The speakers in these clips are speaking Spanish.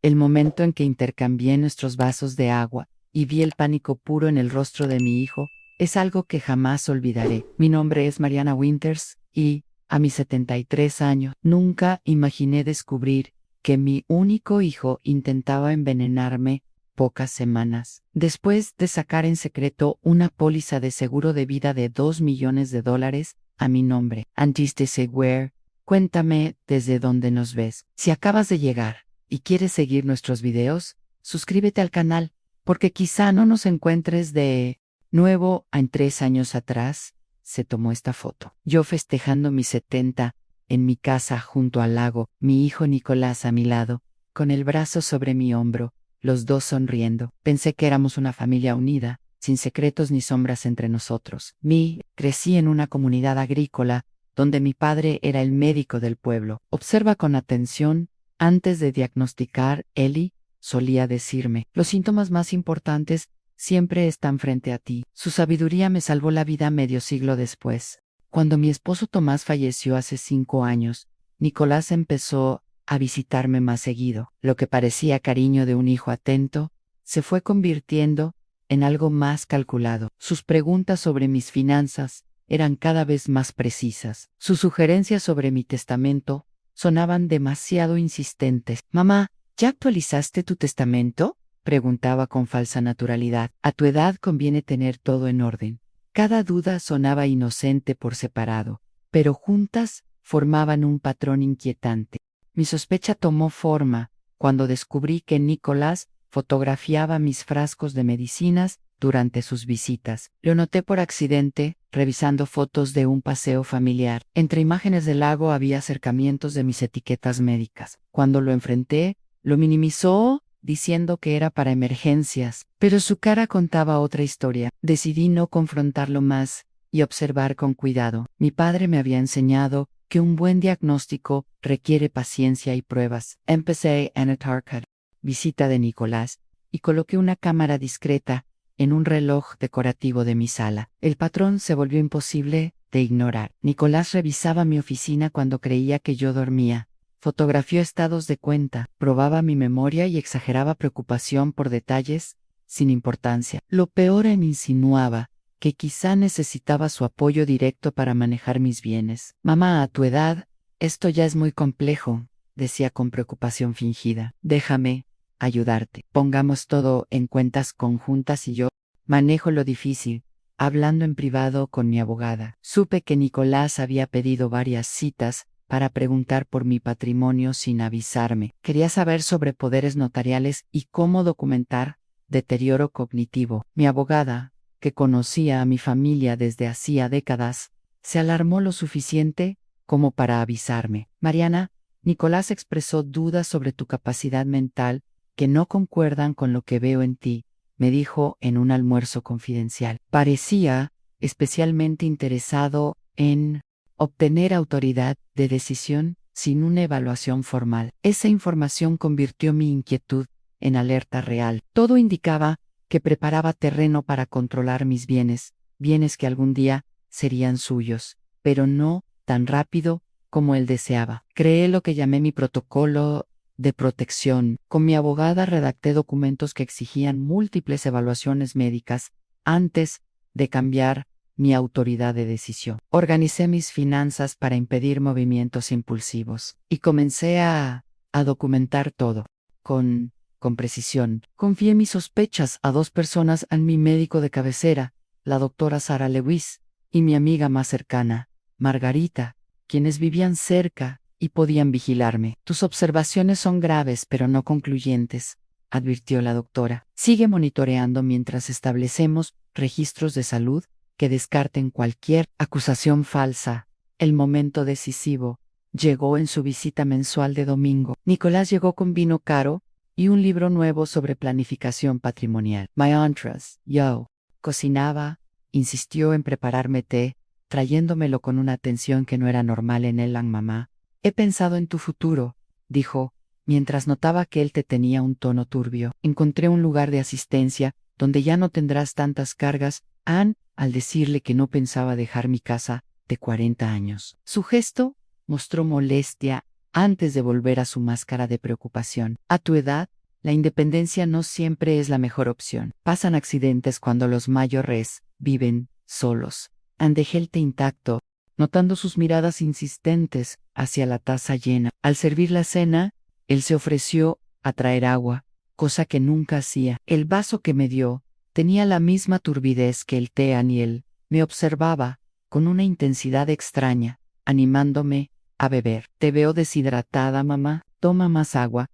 El momento en que intercambié nuestros vasos de agua y vi el pánico puro en el rostro de mi hijo, es algo que jamás olvidaré. Mi nombre es Mariana Winters y, a mis 73 años, nunca imaginé descubrir que mi único hijo intentaba envenenarme pocas semanas después de sacar en secreto una póliza de seguro de vida de $2 millones a mi nombre. Antes de seguir, cuéntame desde dónde nos ves. Si acabas de llegar y quieres seguir nuestros videos, suscríbete al canal, porque quizá no nos encuentres de nuevo. En 3 años atrás se tomó esta foto. Yo festejando mis 70 en mi casa junto al lago, mi hijo Nicolás a mi lado, con el brazo sobre mi hombro, los dos sonriendo. Pensé que éramos una familia unida, sin secretos ni sombras entre nosotros. Crecí en una comunidad agrícola, donde mi padre era el médico del pueblo. Observa con atención, antes de diagnosticar, Eli solía decirme, los síntomas más importantes siempre están frente a ti. Su sabiduría me salvó la vida medio siglo después. Cuando mi esposo Tomás falleció hace 5 años, Nicolás empezó a visitarme más seguido. Lo que parecía cariño de un hijo atento, se fue convirtiendo en algo más calculado. Sus preguntas sobre mis finanzas eran cada vez más precisas. Sus sugerencias sobre mi testamento sonaban demasiado insistentes. Mamá, ¿ya actualizaste tu testamento?, preguntaba con falsa naturalidad. A tu edad conviene tener todo en orden. Cada duda sonaba inocente por separado, pero juntas formaban un patrón inquietante. Mi sospecha tomó forma cuando descubrí que Nicolás fotografiaba mis frascos de medicinas durante sus visitas. Lo noté por accidente, revisando fotos de un paseo familiar. Entre imágenes del lago había acercamientos de mis etiquetas médicas. Cuando lo enfrenté, lo minimizó, diciendo que era para emergencias, pero su cara contaba otra historia. Decidí no confrontarlo más y observar con cuidado. Mi padre me había enseñado que un buen diagnóstico requiere paciencia y pruebas. Empecé en Tarkat, visita de Nicolás, y coloqué una cámara discreta en un reloj decorativo de mi sala. El patrón se volvió imposible de ignorar. Nicolás revisaba mi oficina cuando creía que yo dormía. Fotografió estados de cuenta, probaba mi memoria y exageraba preocupación por detalles sin importancia. Lo peor, insinuaba que quizá necesitaba su apoyo directo para manejar mis bienes. Mamá, a tu edad, esto ya es muy complejo, decía con preocupación fingida. Déjame ayudarte. Pongamos todo en cuentas conjuntas y yo manejo lo difícil. Hablando en privado con mi abogada, supe que Nicolás había pedido varias citas para preguntar por mi patrimonio sin avisarme. Quería saber sobre poderes notariales y cómo documentar deterioro cognitivo. Mi abogada, que conocía a mi familia desde hacía décadas, se alarmó lo suficiente como para avisarme. Mariana, Nicolás expresó dudas sobre tu capacidad mental que no concuerdan con lo que veo en ti, me dijo en un almuerzo confidencial. Parecía especialmente interesado en obtener autoridad de decisión sin una evaluación formal. Esa información convirtió mi inquietud en alerta real. Todo indicaba que preparaba terreno para controlar mis bienes, bienes que algún día serían suyos, pero no tan rápido como él deseaba. Creé lo que llamé mi protocolo de protección. Con mi abogada redacté documentos que exigían múltiples evaluaciones médicas antes de cambiar mi autoridad de decisión. Organicé mis finanzas para impedir movimientos impulsivos y comencé a documentar todo con precisión. Confié mis sospechas a 2 personas: a mi médico de cabecera, la doctora Sara Lewis, y mi amiga más cercana, Margarita, quienes vivían cerca y podían vigilarme. Tus observaciones son graves pero no concluyentes, advirtió la doctora. Sigue monitoreando mientras establecemos registros de salud que descarten cualquier acusación falsa. El momento decisivo llegó en su visita mensual de domingo. Nicolás llegó con vino caro y un libro nuevo sobre planificación patrimonial. My Antras, yo. Cocinaba, insistió en prepararme té, trayéndomelo con una atención que no era normal en él. Mamá, he pensado en tu futuro, dijo, mientras notaba que él te tenía un tono turbio. Encontré un lugar de asistencia donde ya no tendrás tantas cargas. Al decirle que no pensaba dejar mi casa de 40 años. Su gesto mostró molestia antes de volver a su máscara de preocupación. A tu edad, la independencia no siempre es la mejor opción. Pasan accidentes cuando los mayores viven solos. Dejé el té intacto, notando sus miradas insistentes hacia la taza llena. Al servir la cena, él se ofreció a traer agua, cosa que nunca hacía. El vaso que me dio tenía la misma turbidez que el té y él me observaba con una intensidad extraña, animándome a beber. Te veo deshidratada, mamá. Toma más agua.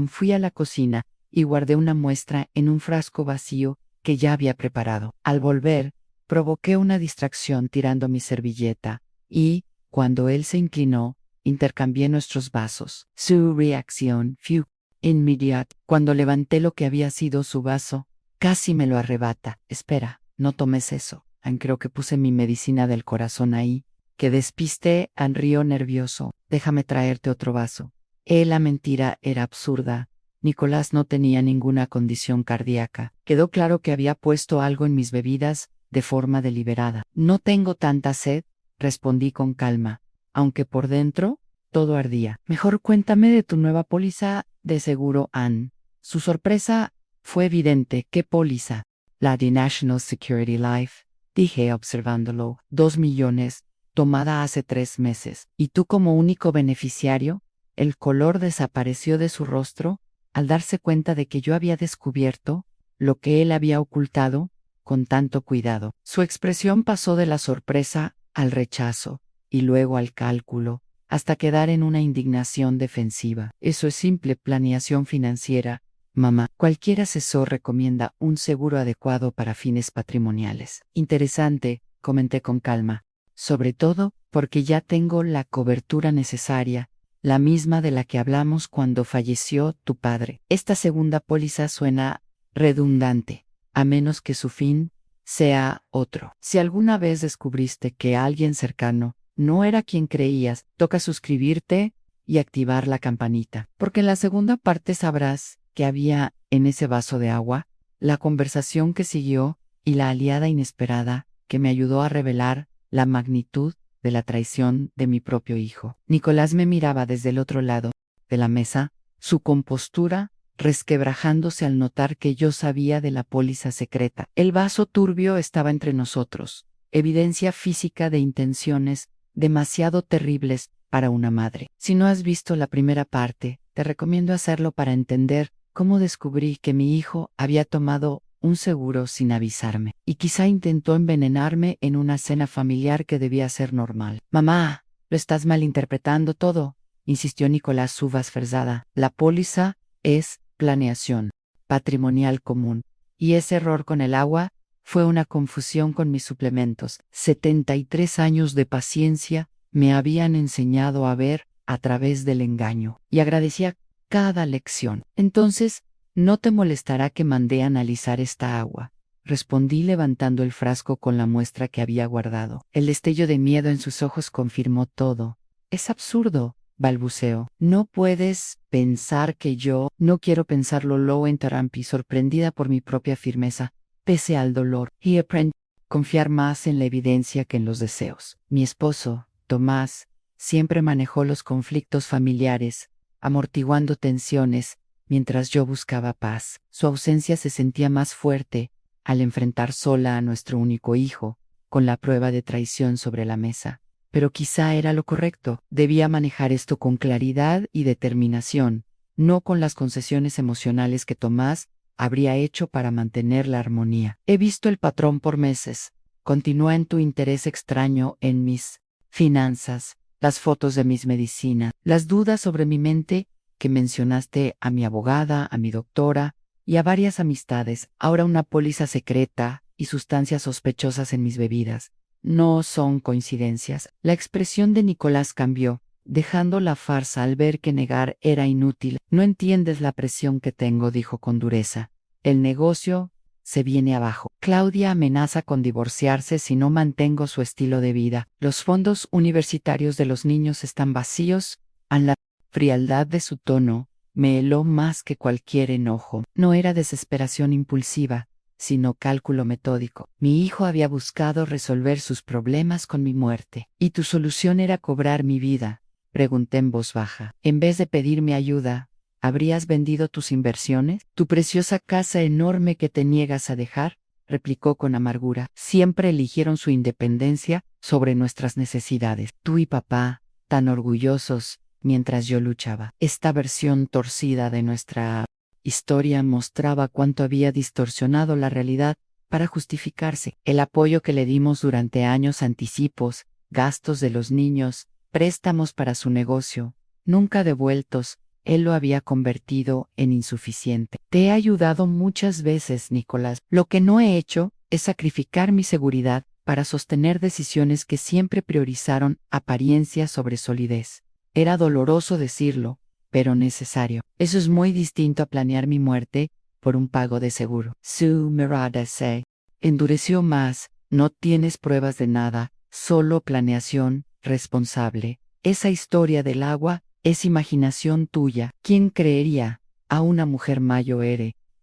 Fui a la cocina y guardé una muestra en un frasco vacío que ya había preparado. Al volver, provoqué una distracción tirando mi servilleta y, cuando él se inclinó, intercambié nuestros vasos. Su reacción fue inmediata. Cuando levanté lo que había sido su vaso, casi me lo arrebata. Espera, no tomes eso. Creo que puse mi medicina del corazón ahí. Que despisté, rió nervioso. Déjame traerte otro vaso. La mentira era absurda. Nicolás no tenía ninguna condición cardíaca. Quedó claro que había puesto algo en mis bebidas de forma deliberada. No tengo tanta sed, respondí con calma, aunque por dentro todo ardía. Mejor cuéntame de tu nueva póliza de seguro, Anne. Su sorpresa fue evidente. ¿Qué póliza? La de National Security Life, dije observándolo. 2 millones, tomada hace 3 meses. ¿Y tú como único beneficiario? El color desapareció de su rostro al darse cuenta de que yo había descubierto lo que él había ocultado con tanto cuidado. Su expresión pasó de la sorpresa al rechazo y luego al cálculo, hasta quedar en una indignación defensiva. Eso es simple planeación financiera, mamá. Cualquier asesor recomienda un seguro adecuado para fines patrimoniales. Interesante, comenté con calma. Sobre todo porque ya tengo la cobertura necesaria, la misma de la que hablamos cuando falleció tu padre. Esta segunda póliza suena redundante, a menos que su fin sea otro. Si alguna vez descubriste que alguien cercano no era quien creías, toca suscribirte y activar la campanita, porque en la segunda parte sabrás que había en ese vaso de agua, la conversación que siguió y la aliada inesperada que me ayudó a revelar la magnitud de la traición de mi propio hijo. Nicolás me miraba desde el otro lado de la mesa, su compostura resquebrajándose al notar que yo sabía de la póliza secreta. El vaso turbio estaba entre nosotros, evidencia física de intenciones demasiado terribles para una madre. Si no has visto la primera parte, te recomiendo hacerlo para entender cómo descubrí que mi hijo había tomado un seguro sin avisarme, y quizá intentó envenenarme en una cena familiar que debía ser normal. Mamá, lo estás malinterpretando todo, insistió Nicolás Uvas Ferzada. La póliza es planeación patrimonial común, y ese error con el agua fue una confusión con mis suplementos. 73 años de paciencia me habían enseñado a ver a través del engaño, y agradecía cada lección. Entonces, ¿no te molestará que mandé analizar esta agua?, respondí levantando el frasco con la muestra que había guardado. El destello de miedo en sus ojos confirmó todo. Es absurdo, balbuceó. No puedes pensar que yo... No quiero pensarlo, lo interrumpí, sorprendida por mi propia firmeza, pese al dolor. Y aprendí a confiar más en la evidencia que en los deseos. Mi esposo, Tomás, siempre manejó los conflictos familiares, amortiguando tensiones, mientras yo buscaba paz. Su ausencia se sentía más fuerte al enfrentar sola a nuestro único hijo, con la prueba de traición sobre la mesa. Pero quizá era lo correcto. Debía manejar esto con claridad y determinación, no con las concesiones emocionales que Tomás habría hecho para mantener la armonía. He visto el patrón por meses. Continúa en tu interés extraño en mis finanzas, las fotos de mis medicinas, las dudas sobre mi mente que mencionaste a mi abogada, a mi doctora y a varias amistades, ahora una póliza secreta y sustancias sospechosas en mis bebidas. No son coincidencias. La expresión de Nicolás cambió, dejando la farsa al ver que negar era inútil. No entiendes la presión que tengo, dijo con dureza. El negocio se viene abajo. Claudia amenaza con divorciarse si no mantengo su estilo de vida. Los fondos universitarios de los niños están vacíos. A la frialdad de su tono me heló más que cualquier enojo. No era desesperación impulsiva, sino cálculo metódico. Mi hijo había buscado resolver sus problemas con mi muerte, y tu solución era cobrar mi vida, Pregunté en voz baja. En vez de pedirme ayuda, ¿habrías vendido tus inversiones? ¿Tu preciosa casa enorme que te niegas a dejar? Replicó con amargura. Siempre eligieron su independencia sobre nuestras necesidades. Tú y papá, tan orgullosos, mientras yo luchaba. Esta versión torcida de nuestra historia mostraba cuánto había distorsionado la realidad para justificarse. El apoyo que le dimos durante años, anticipos, gastos de los niños, préstamos para su negocio, nunca devueltos, él lo había convertido en insuficiente. Te he ayudado muchas veces, Nicolás. Lo que no he hecho es sacrificar mi seguridad para sostener decisiones que siempre priorizaron apariencia sobre solidez. Era doloroso decirlo, pero necesario. Eso es muy distinto a planear mi muerte por un pago de seguro. Su mirada se endureció más. No tienes pruebas de nada, solo planeación responsable. Esa historia del agua es imaginación tuya. ¿Quién creería a una mujer mayor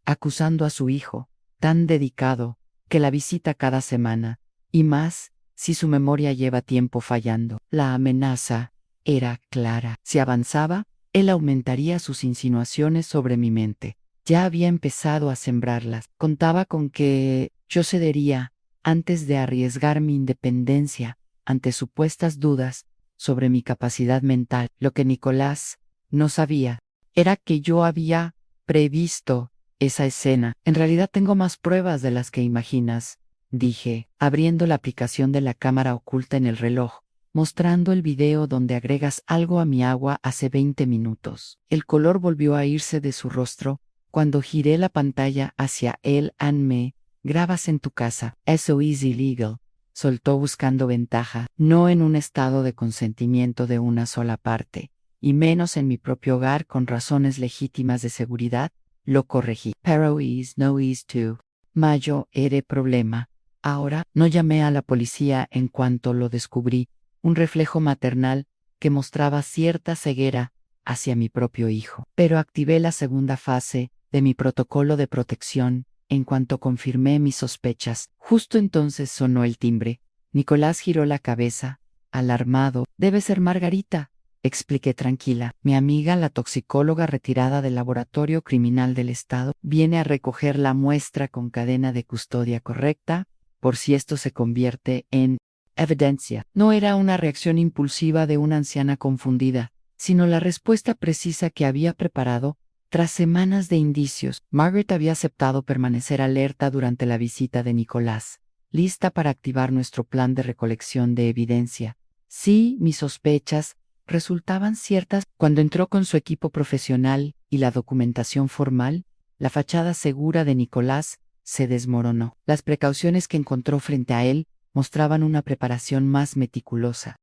acusando a su hijo, tan dedicado, que la visita cada semana, y más si su memoria lleva tiempo fallando? La amenaza era clara. Si avanzaba, él aumentaría sus insinuaciones sobre mi mente. Ya había empezado a sembrarlas. Contaba con que yo cedería antes de arriesgar mi independencia ante supuestas dudas sobre mi capacidad mental. Lo que Nicolás no sabía era que yo había previsto esa escena. En realidad tengo más pruebas de las que imaginas, dije, abriendo la aplicación de la cámara oculta en el reloj, mostrando el video donde agregas algo a mi agua hace 20 minutos. El color volvió a irse de su rostro cuando giré la pantalla hacia él. Me grabas en tu casa. Eso es illegal. Soltó buscando ventaja, no en un estado de consentimiento de una sola parte, y menos en mi propio hogar con razones legítimas de seguridad, lo corregí. Pero no is too. Mayo era problema. Ahora, no llamé a la policía en cuanto lo descubrí, un reflejo maternal que mostraba cierta ceguera hacia mi propio hijo. Pero activé la segunda fase de mi protocolo de protección en cuanto confirmé mis sospechas. Justo entonces sonó el timbre. Nicolás giró la cabeza, alarmado. Debe ser Margarita, expliqué tranquila. Mi amiga, la toxicóloga retirada del laboratorio criminal del estado, viene a recoger la muestra con cadena de custodia correcta, por si esto se convierte en evidencia. No era una reacción impulsiva de una anciana confundida, sino la respuesta precisa que había preparado. Tras semanas de indicios, Margaret había aceptado permanecer alerta durante la visita de Nicolás, lista para activar nuestro plan de recolección de evidencia. Sí, mis sospechas resultaban ciertas. Cuando entró con su equipo profesional y la documentación formal, la fachada segura de Nicolás se desmoronó. Las precauciones que encontró frente a él mostraban una preparación más meticulosa.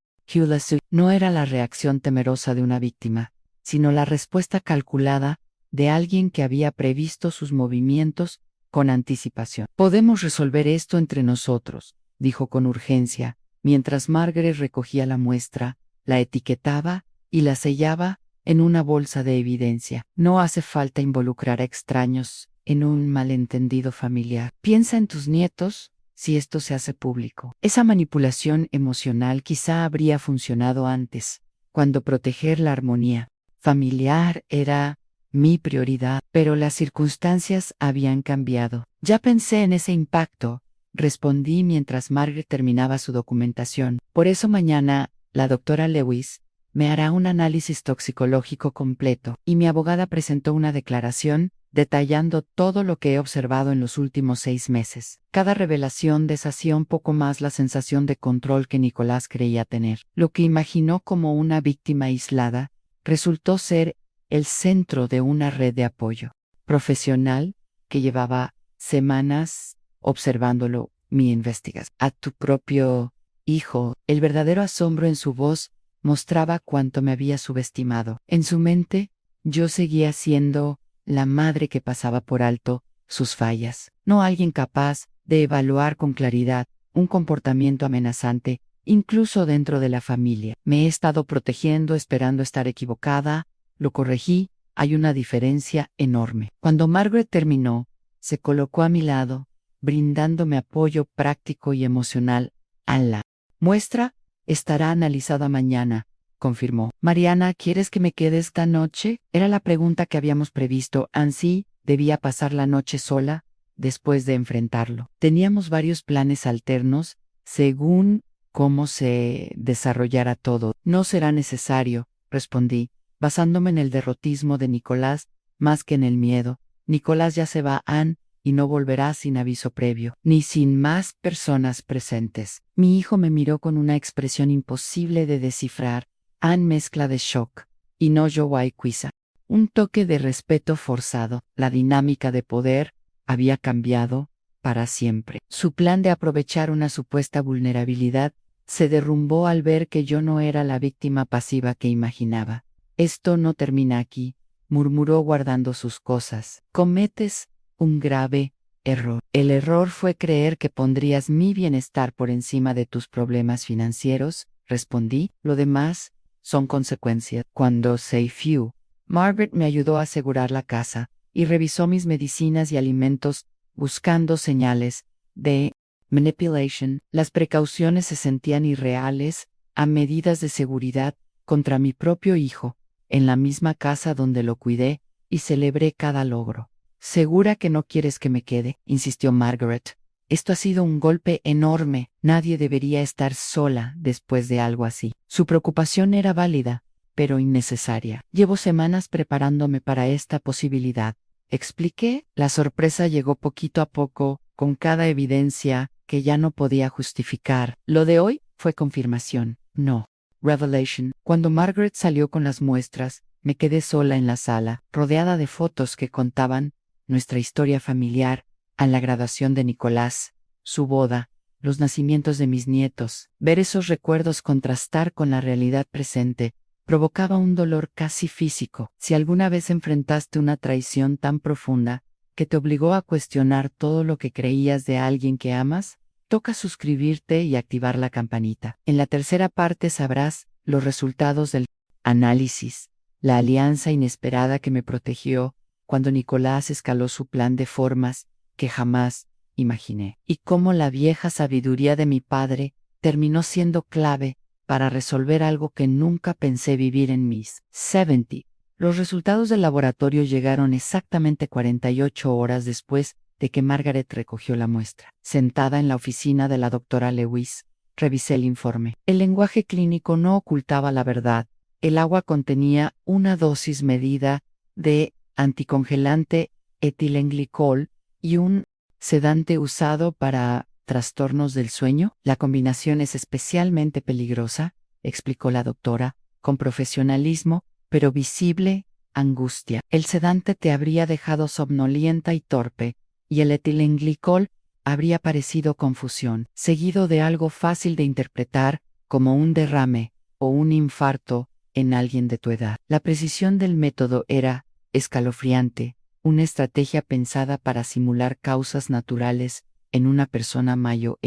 No era la reacción temerosa de una víctima, sino la respuesta calculada de alguien que había previsto sus movimientos con anticipación. Podemos resolver esto entre nosotros, dijo con urgencia, mientras Margaret recogía la muestra, la etiquetaba y la sellaba en una bolsa de evidencia. No hace falta involucrar a extraños en un malentendido familiar. Piensa en tus nietos si esto se hace público. Esa manipulación emocional quizá habría funcionado antes, cuando proteger la armonía familiar era mi prioridad, pero las circunstancias habían cambiado. Ya pensé en ese impacto, respondí mientras Margaret terminaba su documentación. Por eso mañana, la doctora Lewis me hará un análisis toxicológico completo, y mi abogada presentó una declaración detallando todo lo que he observado en los últimos 6 meses. Cada revelación deshacía un poco más la sensación de control que Nicolás creía tener. Lo que imaginó como una víctima aislada resultó ser el centro de una red de apoyo profesional que llevaba semanas observándolo. Mi investigación. A tu propio hijo. El verdadero asombro en su voz mostraba cuánto me había subestimado. En su mente, yo seguía siendo la madre que pasaba por alto sus fallas, no alguien capaz de evaluar con claridad un comportamiento amenazante, incluso dentro de la familia. Me he estado protegiendo esperando estar equivocada. Lo corregí, hay una diferencia enorme. Cuando Margaret terminó, se colocó a mi lado, brindándome apoyo práctico y emocional. La muestra estará analizada mañana, confirmó. Mariana, ¿quieres que me quede esta noche? Era la pregunta que habíamos previsto. Ansí debía pasar la noche sola después de enfrentarlo. Teníamos varios planes alternos según cómo se desarrollara todo. No será necesario, respondí, basándome en el derrotismo de Nicolás más que en el miedo. Nicolás ya se va, Anne, y no volverá sin aviso previo, ni sin más personas presentes. Mi hijo me miró con una expresión imposible de descifrar. Anne mezcla de shock, y no yo Quizá. Un toque de respeto forzado. La dinámica de poder había cambiado para siempre. Su plan de aprovechar una supuesta vulnerabilidad se derrumbó al ver que yo no era la víctima pasiva que imaginaba. Esto no termina aquí, murmuró guardando sus cosas. Cometes un grave error. El error fue creer que pondrías mi bienestar por encima de tus problemas financieros, respondí. Lo demás son consecuencias. Cuando Seifiu, Margaret me ayudó a asegurar la casa y revisó mis medicinas y alimentos buscando señales de manipulation. Las precauciones se sentían irreales a medidas de seguridad contra mi propio hijo, en la misma casa donde lo cuidé y celebré cada logro. ¿Segura que no quieres que me quede?, insistió Margaret. Esto ha sido un golpe enorme. Nadie debería estar sola después de algo así. Su preocupación era válida, pero innecesaria. Llevo semanas preparándome para esta posibilidad. Expliqué. La sorpresa llegó poquito a poco, con cada evidencia que ya no podía justificar. Lo de hoy fue confirmación, no revelation. Cuando Margaret salió con las muestras, me quedé sola en la sala, rodeada de fotos que contaban nuestra historia familiar, a la graduación de Nicolás, su boda, los nacimientos de mis nietos. Ver esos recuerdos contrastar con la realidad presente provocaba un dolor casi físico. Si alguna vez enfrentaste una traición tan profunda que te obligó a cuestionar todo lo que creías de alguien que amas, toca suscribirte y activar la campanita. En la tercera parte sabrás los resultados del análisis, la alianza inesperada que me protegió cuando Nicolás escaló su plan de formas que jamás imaginé, y cómo la vieja sabiduría de mi padre terminó siendo clave para resolver algo que nunca pensé vivir en mis 70. Los resultados del laboratorio llegaron exactamente 48 horas después de que Margaret recogió la muestra. Sentada en la oficina de la doctora Lewis, revisé el informe. El lenguaje clínico no ocultaba la verdad. El agua contenía una dosis medida de anticongelante etilenglicol y un sedante usado para trastornos del sueño. La combinación es especialmente peligrosa, explicó la doctora, con profesionalismo, pero visible angustia. El sedante te habría dejado somnolienta y torpe, y el etilenglicol habría parecido confusión, seguido de algo fácil de interpretar, como un derrame o un infarto en alguien de tu edad. La precisión del método era escalofriante, una estrategia pensada para simular causas naturales en una persona mayor,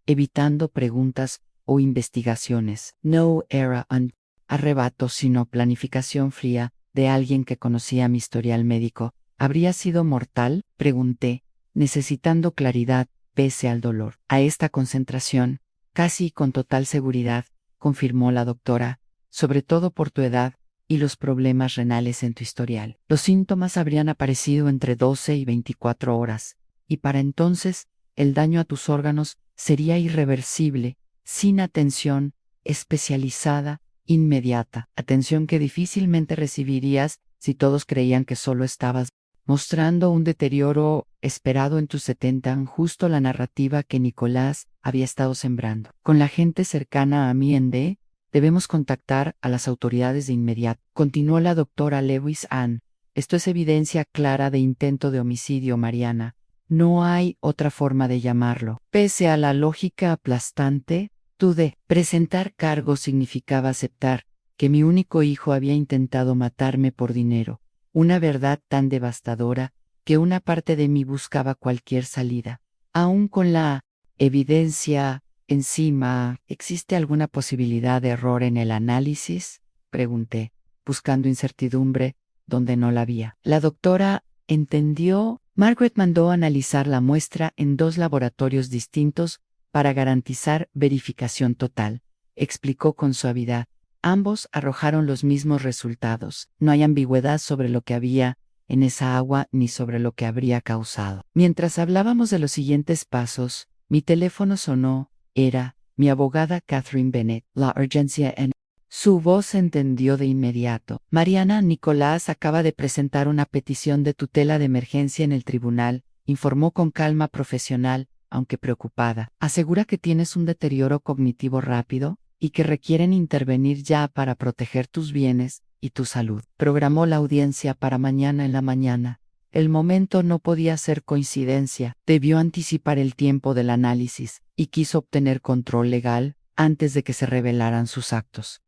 evitando preguntas o investigaciones. No era un arrebato, sino planificación fría de alguien que conocía mi historial médico. ¿Habría sido mortal?, pregunté, necesitando claridad pese al dolor. A esta concentración, casi con total seguridad, confirmó la doctora, sobre todo por tu edad y los problemas renales en tu historial. Los síntomas habrían aparecido entre 12 y 24 horas, y para entonces el daño a tus órganos sería irreversible, sin atención especializada inmediata, atención que difícilmente recibirías si todos creían que solo estabas mostrando un deterioro esperado en tus 70, justo la narrativa que Nicolás había estado sembrando. Con la gente cercana a mí en D, debemos contactar a las autoridades de inmediato. Continuó la doctora Lewis Ann. Esto es evidencia clara de intento de homicidio, Mariana. No hay otra forma de llamarlo. Pese a la lógica aplastante, dudé. Presentar cargos significaba aceptar que mi único hijo había intentado matarme por dinero. Una verdad tan devastadora que una parte de mí buscaba cualquier salida. Aún con la evidencia encima, ¿existe alguna posibilidad de error en el análisis?, pregunté, buscando incertidumbre donde no la había. La doctora entendió. Margaret mandó analizar la muestra en 2 laboratorios distintos para garantizar verificación total. Explicó con suavidad. Ambos arrojaron los mismos resultados. No hay ambigüedad sobre lo que había en esa agua ni sobre lo que habría causado. Mientras hablábamos de los siguientes pasos, mi teléfono sonó. Era mi abogada Catherine Bennett. La urgencia en su voz se entendió de inmediato. Mariana, Nicolás acaba de presentar una petición de tutela de emergencia en el tribunal, informó con calma profesional, aunque preocupada. Asegura que tienes un deterioro cognitivo rápido y que requieren intervenir ya para proteger tus bienes y tu salud. Programó la audiencia para mañana en la mañana. El momento no podía ser coincidencia, debió anticipar el tiempo del análisis y quiso obtener control legal antes de que se revelaran sus actos.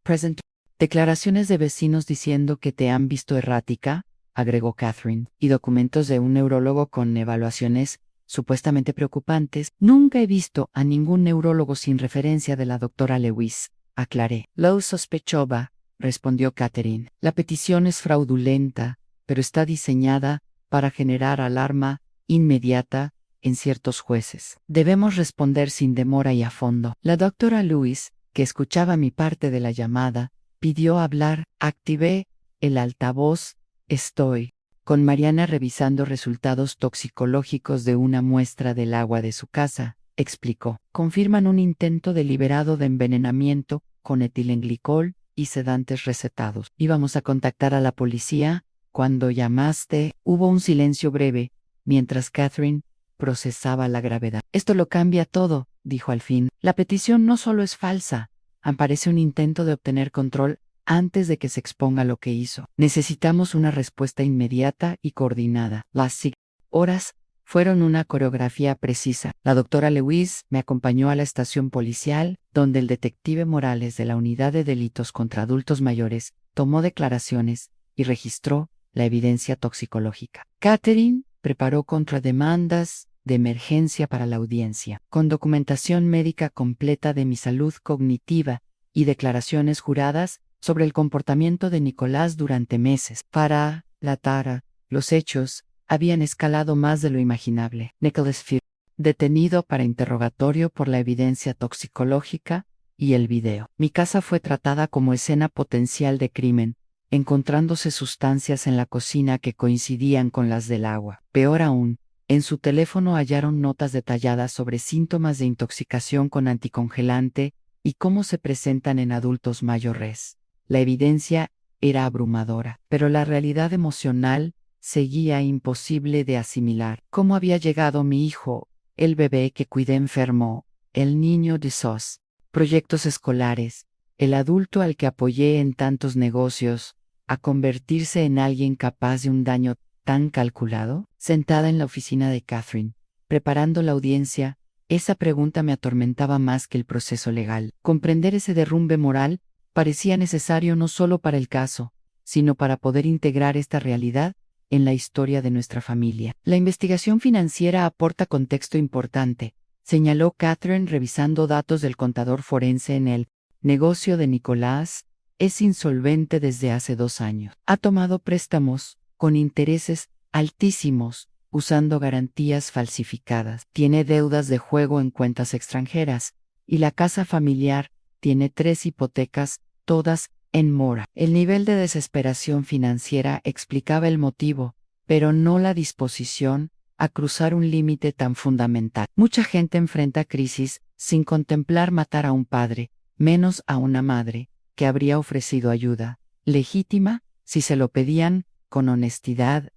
Present. Declaraciones de vecinos diciendo que te han visto errática, agregó Catherine, y documentos de un neurólogo con evaluaciones supuestamente preocupantes. Nunca he visto a ningún neurólogo sin referencia de la doctora Lewis, aclaré. Lo sospechaba, respondió Catherine. La petición es fraudulenta, pero está diseñada para generar alarma inmediata en ciertos jueces. Debemos responder sin demora y a fondo. La doctora Lewis, que escuchaba mi parte de la llamada, pidió hablar. Activé el altavoz. Estoy con Mariana revisando resultados toxicológicos de una muestra del agua de su casa, explicó. Confirman un intento deliberado de envenenamiento con etilenglicol y sedantes recetados. Íbamos a contactar a la policía. Cuando llamaste, hubo un silencio breve, mientras Catherine procesaba la gravedad. Esto lo cambia todo, dijo al fin. La petición no solo es falsa, parece un intento de obtener control antes de que se exponga lo que hizo. Necesitamos una respuesta inmediata y coordinada. Las horas fueron una coreografía precisa. La doctora Lewis me acompañó a la estación policial, donde el detective Morales de la Unidad de Delitos contra Adultos Mayores tomó declaraciones y registró la evidencia toxicológica. Catherine preparó contrademandas de emergencia para la audiencia, con documentación médica completa de mi salud cognitiva y declaraciones juradas sobre el comportamiento de Nicolás durante meses. Para la Tara, los hechos habían escalado más de lo imaginable. Nicholas Field, detenido para interrogatorio por la evidencia toxicológica y el video. Mi casa fue tratada como escena potencial de crimen, encontrándose sustancias en la cocina que coincidían con las del agua. Peor aún, en su teléfono hallaron notas detalladas sobre síntomas de intoxicación con anticongelante y cómo se presentan en adultos mayores. La evidencia era abrumadora, pero la realidad emocional seguía imposible de asimilar. ¿Cómo había llegado mi hijo, el bebé que cuidé enfermo, el niño de SOS, proyectos escolares, el adulto al que apoyé en tantos negocios, a convertirse en alguien capaz de un daño tan calculado? Sentada en la oficina de Catherine, preparando la audiencia, esa pregunta me atormentaba más que el proceso legal. Comprender ese derrumbe moral parecía necesario no solo para el caso, sino para poder integrar esta realidad en la historia de nuestra familia. La investigación financiera aporta contexto importante, señaló Catherine revisando datos del contador forense en el negocio de Nicolás. Es insolvente desde hace 2 años. Ha tomado préstamos con intereses altísimos, usando garantías falsificadas. Tiene deudas de juego en cuentas extranjeras, y la casa familiar tiene 3 hipotecas, todas en mora. El nivel de desesperación financiera explicaba el motivo, pero no la disposición a cruzar un límite tan fundamental. Mucha gente enfrenta crisis sin contemplar matar a un padre, menos a una madre, que habría ofrecido ayuda legítima si se lo pedían con honestidad.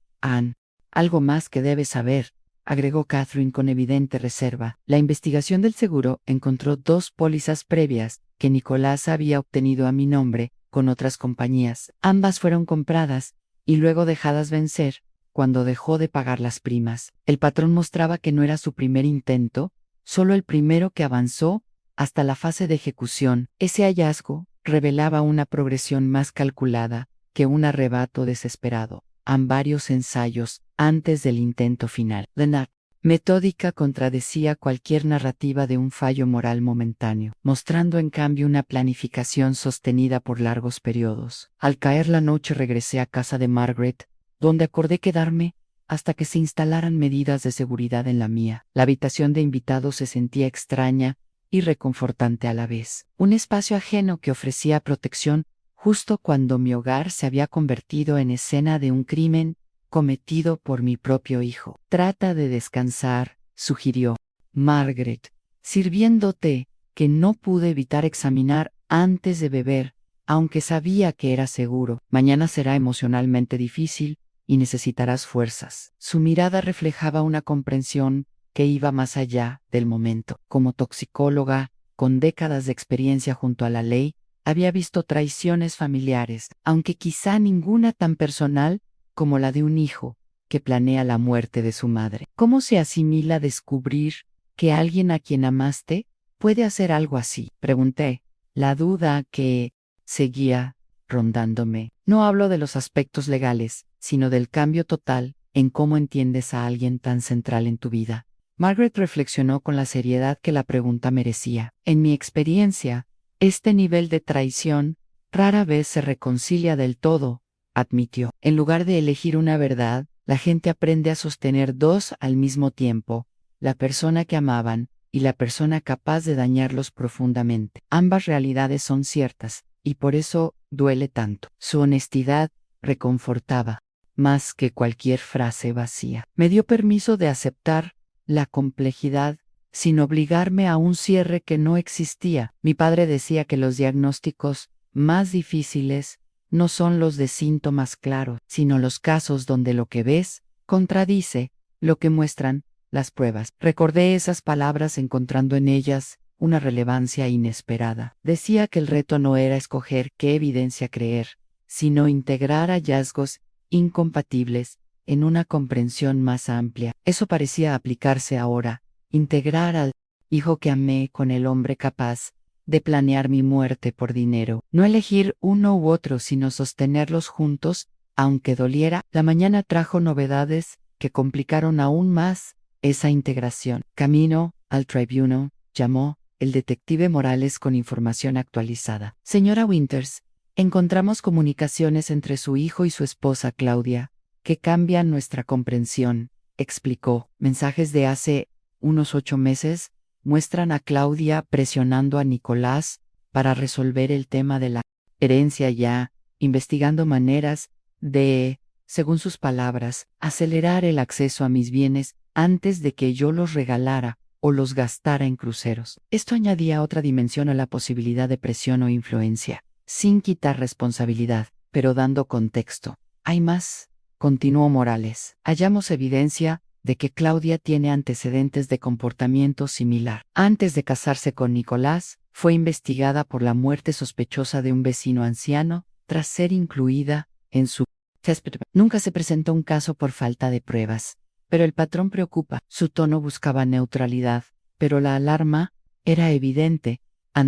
Algo más que debes saber, agregó Catherine con evidente reserva. La investigación del seguro encontró 2 pólizas previas que Nicolás había obtenido a mi nombre con otras compañías. Ambas fueron compradas y luego dejadas vencer cuando dejó de pagar las primas. El patrón mostraba que no era su primer intento, solo el primero que avanzó hasta la fase de ejecución. Ese hallazgo revelaba una progresión más calculada que un arrebato desesperado. Varios ensayos antes del intento final. La metódica contradecía cualquier narrativa de un fallo moral momentáneo, mostrando en cambio una planificación sostenida por largos periodos. Al caer la noche regresé a casa de Margaret, donde acordé quedarme hasta que se instalaran medidas de seguridad en la mía. La habitación de invitados se sentía extraña y reconfortante a la vez. Un espacio ajeno que ofrecía protección justo cuando mi hogar se había convertido en escena de un crimen cometido por mi propio hijo. Trata de descansar, sugirió Margaret, sirviéndote, que no pude evitar examinar antes de beber, aunque sabía que era seguro. Mañana será emocionalmente difícil y necesitarás fuerzas. Su mirada reflejaba una comprensión que iba más allá del momento. Como toxicóloga, con décadas de experiencia junto a la ley, había visto traiciones familiares, aunque quizá ninguna tan personal como la de un hijo que planea la muerte de su madre. ¿Cómo se asimila descubrir que alguien a quien amaste puede hacer algo así? Pregunté, la duda que seguía rondándome. No hablo de los aspectos legales, sino del cambio total en cómo entiendes a alguien tan central en tu vida. Margaret reflexionó con la seriedad que la pregunta merecía. En mi experiencia, este nivel de traición rara vez se reconcilia del todo, admitió. En lugar de elegir una verdad, la gente aprende a sostener dos al mismo tiempo, la persona que amaban y la persona capaz de dañarlos profundamente. Ambas realidades son ciertas, y por eso duele tanto. Su honestidad reconfortaba, más que cualquier frase vacía. Me dio permiso de aceptar la complejidad sin obligarme a un cierre que no existía. Mi padre decía que los diagnósticos más difíciles no son los de síntomas claros, sino los casos donde lo que ves contradice lo que muestran las pruebas. Recordé esas palabras encontrando en ellas una relevancia inesperada. Decía que el reto no era escoger qué evidencia creer, sino integrar hallazgos incompatibles en una comprensión más amplia. Eso parecía aplicarse ahora, integrar al hijo que amé con el hombre capaz de planear mi muerte por dinero. No elegir uno u otro, sino sostenerlos juntos, aunque doliera. La mañana trajo novedades que complicaron aún más esa integración. Camino al Tribunal, llamó el detective Morales con información actualizada. Señora Winters, encontramos comunicaciones entre su hijo y su esposa Claudia, que cambian nuestra comprensión, explicó. Mensajes de hace unos 8 meses muestran a Claudia presionando a Nicolás para resolver el tema de la herencia ya, investigando maneras de, según sus palabras, acelerar el acceso a mis bienes antes de que yo los regalara o los gastara en cruceros. Esto añadía otra dimensión a la posibilidad de presión o influencia, sin quitar responsabilidad, pero dando contexto. Hay más, continuó Morales. Hallamos evidencia de que Claudia tiene antecedentes de comportamiento similar. Antes de casarse con Nicolás, fue investigada por la muerte sospechosa de un vecino anciano, tras ser incluida en su test. Nunca se presentó un caso por falta de pruebas, pero el patrón preocupa. Su tono buscaba neutralidad, pero la alarma era evidente.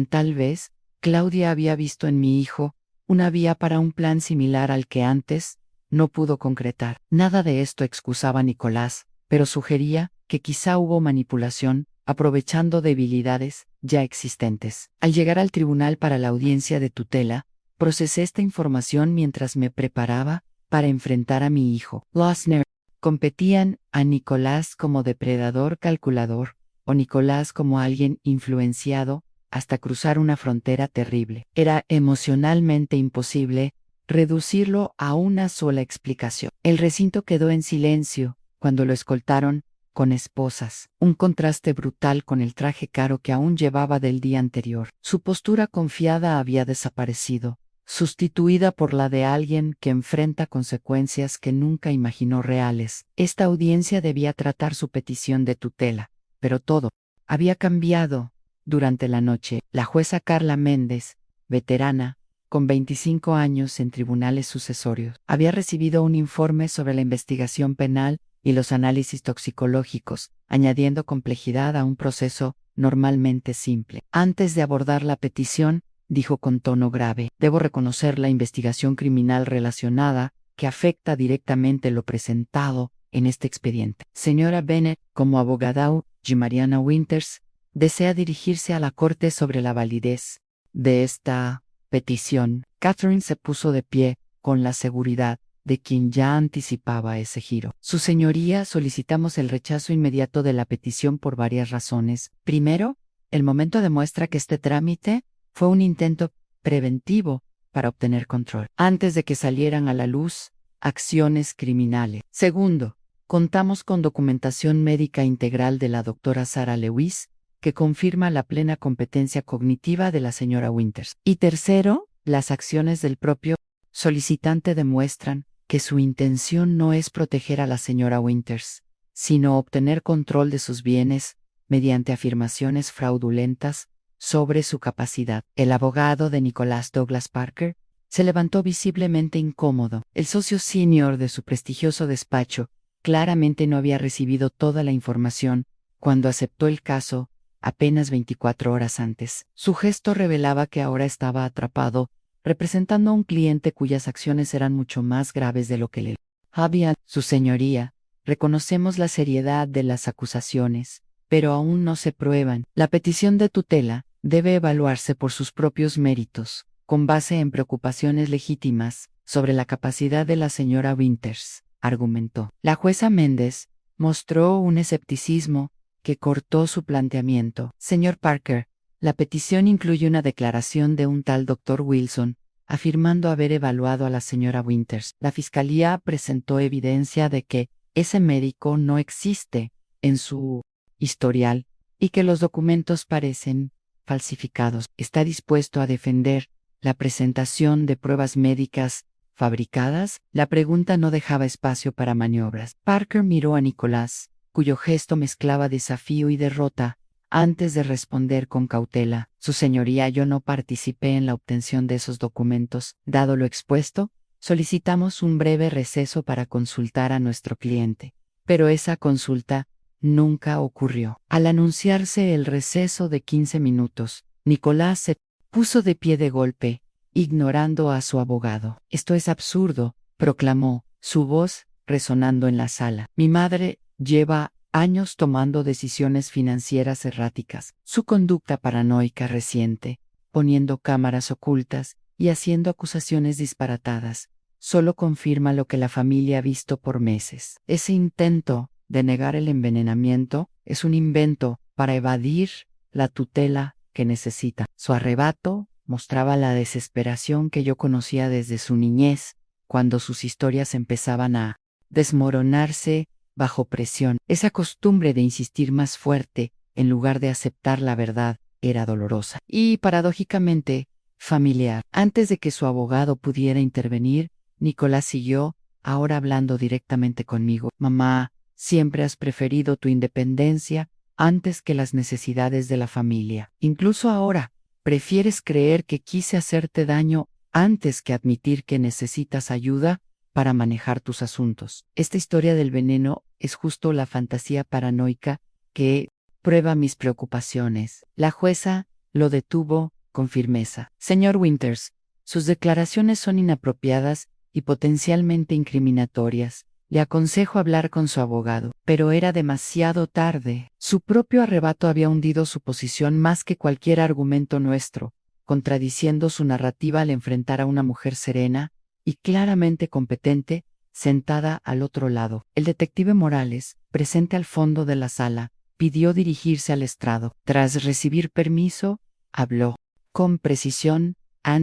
Tal vez, Claudia había visto en mi hijo una vía para un plan similar al que antes no pudo concretar. Nada de esto excusaba a Nicolás, pero sugería que quizá hubo manipulación, aprovechando debilidades ya existentes. Al llegar al tribunal para la audiencia de tutela, procesé esta información mientras me preparaba para enfrentar a mi hijo. Losner competían a Nicolás como depredador calculador, o Nicolás como alguien influenciado hasta cruzar una frontera terrible. Era emocionalmente imposible reducirlo a una sola explicación. El recinto quedó en silencio cuando lo escoltaron con esposas, un contraste brutal con el traje caro que aún llevaba del día anterior. Su postura confiada había desaparecido, sustituida por la de alguien que enfrenta consecuencias que nunca imaginó reales. Esta audiencia debía tratar su petición de tutela, pero todo había cambiado durante la noche. La jueza Carla Méndez, veterana, con 25 años en tribunales sucesorios, había recibido un informe sobre la investigación penal y los análisis toxicológicos, añadiendo complejidad a un proceso normalmente simple. Antes de abordar la petición, dijo con tono grave, debo reconocer la investigación criminal relacionada que afecta directamente lo presentado en este expediente. Señora Bennett, como abogada y Mariana Winters, desea dirigirse a la corte sobre la validez de esta petición. Catherine se puso de pie con la seguridad de quien ya anticipaba ese giro. Su señoría, solicitamos el rechazo inmediato de la petición por varias razones. Primero, El momento demuestra que este trámite fue un intento preventivo para obtener control, antes de que salieran a la luz acciones criminales. Segundo, contamos con documentación médica integral de la doctora Sarah Lewis, que confirma la plena competencia cognitiva de la señora Winters. Y tercero, las acciones del propio solicitante demuestran que su intención no es proteger a la señora Winters, sino obtener control de sus bienes mediante afirmaciones fraudulentas sobre su capacidad. El abogado de Nicholas Douglas Parker se levantó visiblemente incómodo. El socio senior de su prestigioso despacho claramente no había recibido toda la información cuando aceptó el caso apenas 24 horas antes. Su gesto revelaba que ahora estaba atrapado, representando a un cliente cuyas acciones eran mucho más graves de lo que le había. Su señoría, reconocemos la seriedad de las acusaciones, pero aún no se prueban. La petición de tutela debe evaluarse por sus propios méritos, con base en preocupaciones legítimas sobre la capacidad de la señora Winters, argumentó. La jueza Méndez mostró un escepticismo que cortó su planteamiento. Señor Parker, la petición incluye una declaración de un tal Dr. Wilson, afirmando haber evaluado a la señora Winters. La fiscalía presentó evidencia de que ese médico no existe en su historial y que los documentos parecen falsificados. ¿Está dispuesto a defender la presentación de pruebas médicas fabricadas? La pregunta no dejaba espacio para maniobras. Parker miró a Nicolás, cuyo gesto mezclaba desafío y derrota, antes de responder con cautela. Su señoría, yo no participé en la obtención de esos documentos. Dado lo expuesto, solicitamos un breve receso para consultar a nuestro cliente. Pero esa consulta nunca ocurrió. Al anunciarse el receso de 15 minutos, Nicolás se puso de pie de golpe, ignorando a su abogado. Esto es absurdo, proclamó, su voz resonando en la sala. Mi madre lleva años tomando decisiones financieras erráticas. Su conducta paranoica reciente, poniendo cámaras ocultas y haciendo acusaciones disparatadas, solo confirma lo que la familia ha visto por meses. Ese intento de negar el envenenamiento es un invento para evadir la tutela que necesita. Su arrebato mostraba la desesperación que yo conocía desde su niñez, cuando sus historias empezaban a desmoronarse bajo presión. Esa costumbre de insistir más fuerte, en lugar de aceptar la verdad, era dolorosa y, paradójicamente, familiar. Antes de que su abogado pudiera intervenir, Nicolás siguió, ahora hablando directamente conmigo. Mamá, siempre has preferido tu independencia antes que las necesidades de la familia. Incluso ahora, prefieres creer que quise hacerte daño antes que admitir que necesitas ayuda para manejar tus asuntos. Esta historia del veneno es justo la fantasía paranoica que prueba mis preocupaciones. La jueza lo detuvo con firmeza. Señor Winters, sus declaraciones son inapropiadas y potencialmente incriminatorias. Le aconsejo hablar con su abogado. Pero era demasiado tarde. Su propio arrebato había hundido su posición más que cualquier argumento nuestro, contradiciendo su narrativa al enfrentar a una mujer serena y claramente competente, sentada al otro lado. El detective Morales, presente al fondo de la sala, pidió dirigirse al estrado. Tras recibir permiso, habló. Con precisión,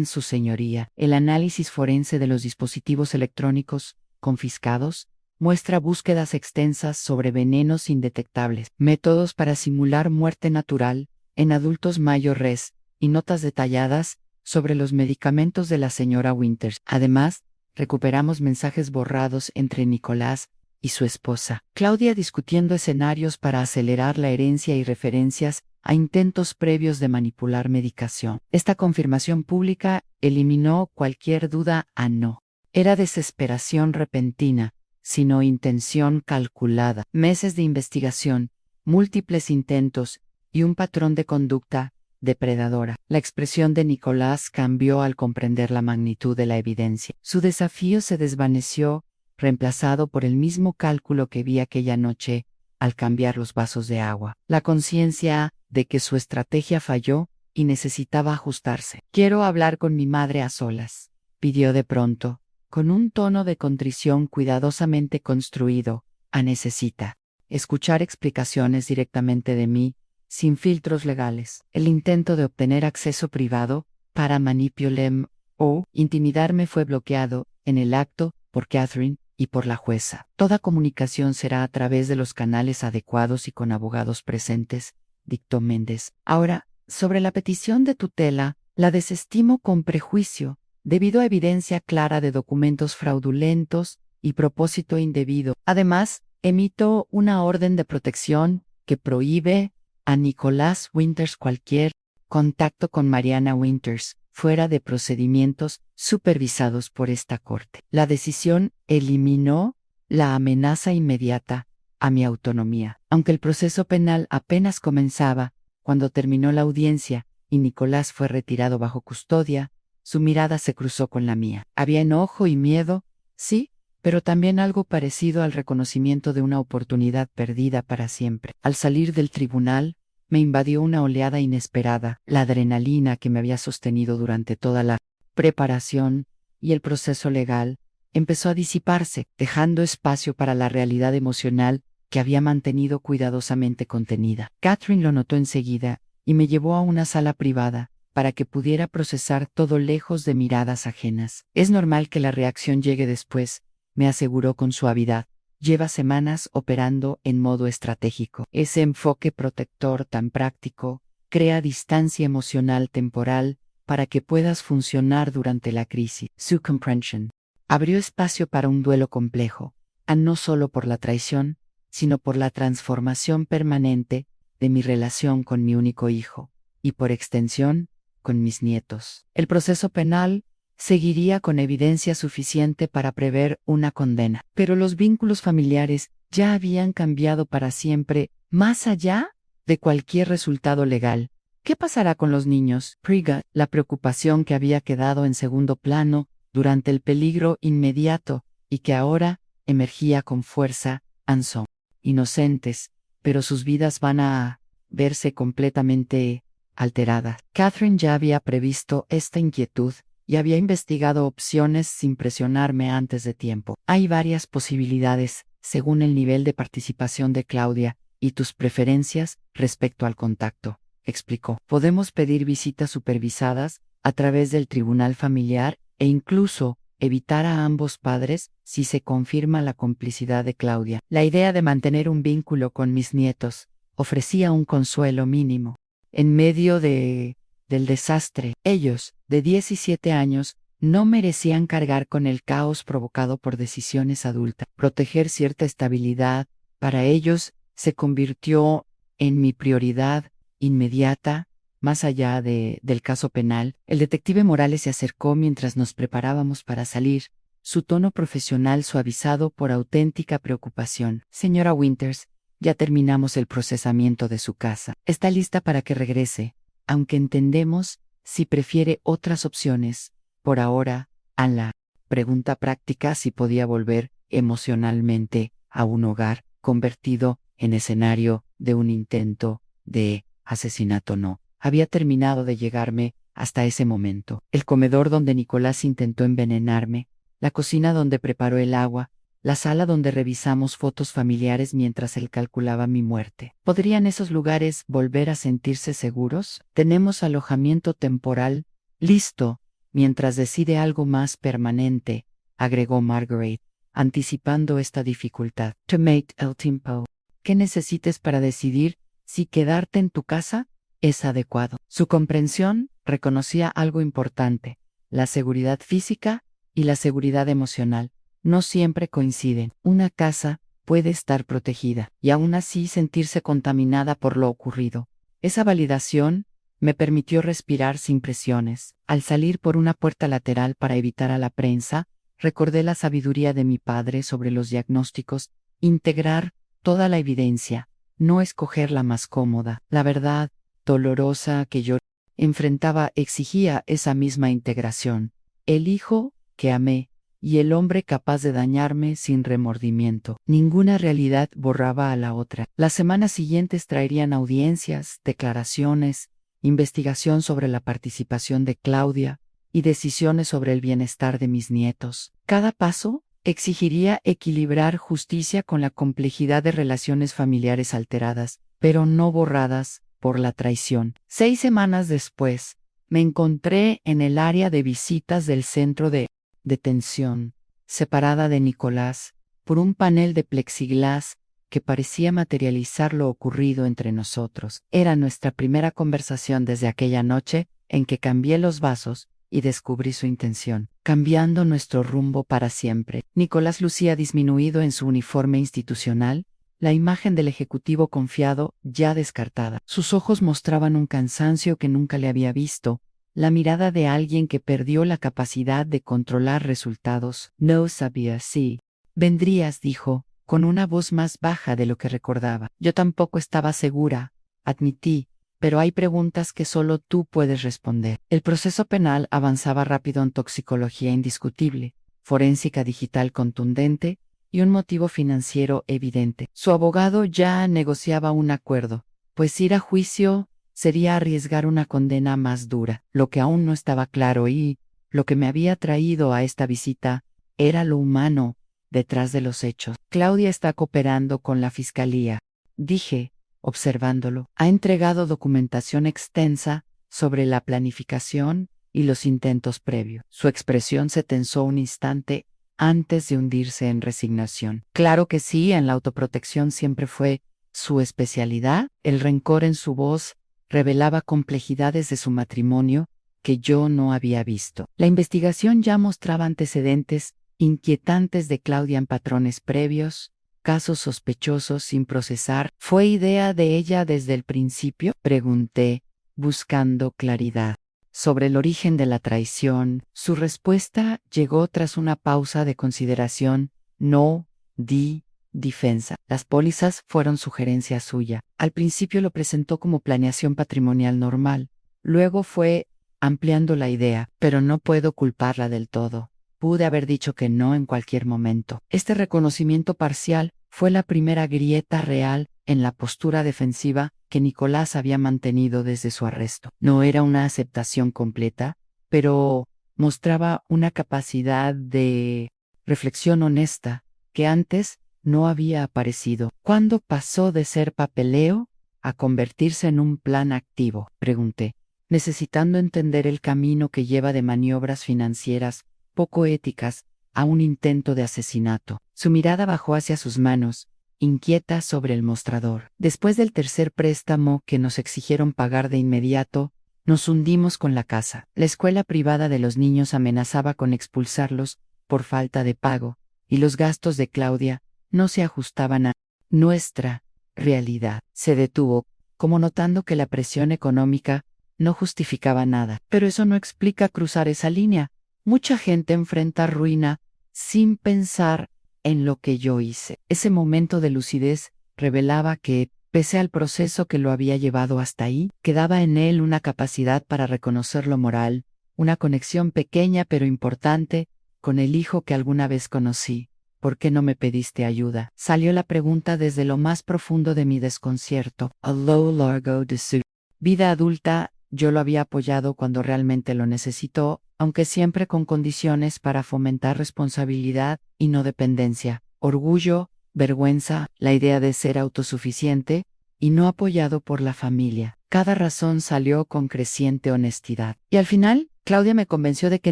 su señoría. El análisis forense de los dispositivos electrónicos confiscados muestra búsquedas extensas sobre venenos indetectables, métodos para simular muerte natural en adultos mayores y notas detalladas sobre los medicamentos de la señora Winters. Además, recuperamos mensajes borrados entre Nicolás y su esposa, Claudia, discutiendo escenarios para acelerar la herencia y referencias a intentos previos de manipular medicación. Esta confirmación pública eliminó cualquier duda. No era desesperación repentina, sino intención calculada. Meses de investigación, múltiples intentos y un patrón de conducta depredadora. La expresión de Nicolás cambió al comprender la magnitud de la evidencia. Su desafío se desvaneció, reemplazado por el mismo cálculo que vi aquella noche al cambiar los vasos de agua. La conciencia de que su estrategia falló y necesitaba ajustarse. Quiero hablar con mi madre a solas, pidió de pronto, con un tono de contrición cuidadosamente construido. Necesita escuchar explicaciones directamente de mí, sin filtros legales. El intento de obtener acceso privado para manipularme o intimidarme fue bloqueado en el acto por Catherine y por la jueza. Toda comunicación será a través de los canales adecuados y con abogados presentes, dictó Méndez. Ahora, sobre la petición de tutela, la desestimo con prejuicio, debido a evidencia clara de documentos fraudulentos y propósito indebido. Además, emito una orden de protección que prohíbe a Nicolás Winters cualquier contacto con Mariana Winters, fuera de procedimientos supervisados por esta corte. La decisión eliminó la amenaza inmediata a mi autonomía. Aunque el proceso penal apenas comenzaba, cuando terminó la audiencia y Nicolás fue retirado bajo custodia, su mirada se cruzó con la mía. Había enojo y miedo, sí, pero también algo parecido al reconocimiento de una oportunidad perdida para siempre. Al salir del tribunal, me invadió una oleada inesperada, la adrenalina que me había sostenido durante toda la preparación y el proceso legal empezó a disiparse, dejando espacio para la realidad emocional que había mantenido cuidadosamente contenida. Catherine lo notó enseguida y me llevó a una sala privada para que pudiera procesar todo lejos de miradas ajenas. Es normal que la reacción llegue después, me aseguró con suavidad. Lleva semanas operando en modo estratégico. Ese enfoque protector tan práctico crea distancia emocional temporal para que puedas funcionar durante la crisis. Su comprensión abrió espacio para un duelo complejo, no solo por la traición, sino por la transformación permanente de mi relación con mi único hijo, y por extensión, con mis nietos. El proceso penal seguiría con evidencia suficiente para prever una condena. Pero los vínculos familiares ya habían cambiado para siempre, más allá de cualquier resultado legal. ¿Qué pasará con los niños? Priga, la preocupación que había quedado en segundo plano durante el peligro inmediato y que ahora emergía con fuerza, son inocentes, pero sus vidas van a verse completamente alteradas. Catherine ya había previsto esta inquietud y había investigado opciones sin presionarme antes de tiempo. Hay varias posibilidades, según el nivel de participación de Claudia y tus preferencias respecto al contacto, explicó. Podemos pedir visitas supervisadas a través del tribunal familiar e incluso evitar a ambos padres si se confirma la complicidad de Claudia. La idea de mantener un vínculo con mis nietos ofrecía un consuelo mínimo. En medio del desastre, ellos, de 17 años, no merecían cargar con el caos provocado por decisiones adultas. Proteger cierta estabilidad, para ellos, se convirtió en mi prioridad inmediata, más allá del caso penal. El detective Morales se acercó mientras nos preparábamos para salir, su tono profesional suavizado por auténtica preocupación. Señora Winters, ya terminamos el procesamiento de su casa. Está lista para que regrese, aunque entendemos si prefiere otras opciones. Por ahora, a la pregunta práctica si podía volver emocionalmente a un hogar convertido en escenario de un intento de asesinato no. Había terminado de llegarme hasta ese momento. El comedor donde Nicolás intentó envenenarme, la cocina donde preparó el agua, la sala donde revisamos fotos familiares mientras él calculaba mi muerte. ¿Podrían esos lugares volver a sentirse seguros? Tenemos alojamiento temporal listo, mientras decide algo más permanente, agregó Margaret, anticipando esta dificultad. Tomate el tiempo. ¿Qué necesites para decidir si quedarte en tu casa es adecuado? Su comprensión reconocía algo importante: la seguridad física y la seguridad emocional no siempre coinciden. Una casa puede estar protegida y aún así sentirse contaminada por lo ocurrido. Esa validación me permitió respirar sin presiones. Al salir por una puerta lateral para evitar a la prensa, recordé la sabiduría de mi padre sobre los diagnósticos: integrar toda la evidencia, no escoger la más cómoda. La verdad dolorosa que yo enfrentaba exigía esa misma integración. El hijo que amé y el hombre capaz de dañarme sin remordimiento. Ninguna realidad borraba a la otra. Las semanas siguientes traerían audiencias, declaraciones, investigación sobre la participación de Claudia y decisiones sobre el bienestar de mis nietos. Cada paso exigiría equilibrar justicia con la complejidad de relaciones familiares alteradas, pero no borradas, por la traición. 6 semanas después, me encontré en el área de visitas del centro de detención, separada de Nicolás por un panel de plexiglas que parecía materializar lo ocurrido entre nosotros. Era nuestra primera conversación desde aquella noche en que cambié los vasos y descubrí su intención, cambiando nuestro rumbo para siempre. Nicolás lucía disminuido en su uniforme institucional, la imagen del ejecutivo confiado ya descartada. Sus ojos mostraban un cansancio que nunca le había visto, la mirada de alguien que perdió la capacidad de controlar resultados. No sabía si vendrías, dijo, con una voz más baja de lo que recordaba. Yo tampoco estaba segura, admití, pero hay preguntas que solo tú puedes responder. El proceso penal avanzaba rápido en toxicología indiscutible, forénsica digital contundente y un motivo financiero evidente. Su abogado ya negociaba un acuerdo, pues ir a juicio sería arriesgar una condena más dura. Lo que aún no estaba claro y lo que me había traído a esta visita era lo humano detrás de los hechos. Claudia está cooperando con la fiscalía, dije, observándolo. Ha entregado documentación extensa sobre la planificación y los intentos previos. Su expresión se tensó un instante antes de hundirse en resignación. Claro que sí, en la autoprotección siempre fue su especialidad. El rencor en su voz revelaba complejidades de su matrimonio que yo no había visto. La investigación ya mostraba antecedentes inquietantes de Claudia en patrones previos, casos sospechosos sin procesar. ¿Fue idea de ella desde el principio? Pregunté, buscando claridad. Sobre el origen de la traición, su respuesta llegó tras una pausa de consideración. No di defensa. Las pólizas fueron sugerencia suya. Al principio lo presentó como planeación patrimonial normal. Luego fue ampliando la idea, pero no puedo culparla del todo. Pude haber dicho que no en cualquier momento. Este reconocimiento parcial fue la primera grieta real en la postura defensiva que Nicolás había mantenido desde su arresto. No era una aceptación completa, pero mostraba una capacidad de reflexión honesta que antes no había aparecido. ¿Cuándo pasó de ser papeleo a convertirse en un plan activo? Pregunté, necesitando entender el camino que lleva de maniobras financieras poco éticas a un intento de asesinato. Su mirada bajó hacia sus manos, inquieta sobre el mostrador. Después del tercer préstamo que nos exigieron pagar de inmediato, nos hundimos con la casa. La escuela privada de los niños amenazaba con expulsarlos por falta de pago, y los gastos de Claudia no se ajustaban a nuestra realidad. Se detuvo, como notando que la presión económica no justificaba nada. Pero eso no explica cruzar esa línea. Mucha gente enfrenta ruina sin pensar en lo que yo hice. Ese momento de lucidez revelaba que, pese al proceso que lo había llevado hasta ahí, quedaba en él una capacidad para reconocer lo moral, una conexión pequeña pero importante con el hijo que alguna vez conocí. ¿Por qué no me pediste ayuda? Salió la pregunta desde lo más profundo de mi desconcierto. A lo largo de su vida adulta, yo lo había apoyado cuando realmente lo necesitó, aunque siempre con condiciones para fomentar responsabilidad y no dependencia, orgullo, vergüenza, la idea de ser autosuficiente y no apoyado por la familia. Cada razón salió con creciente honestidad. Y al final, Claudia me convenció de que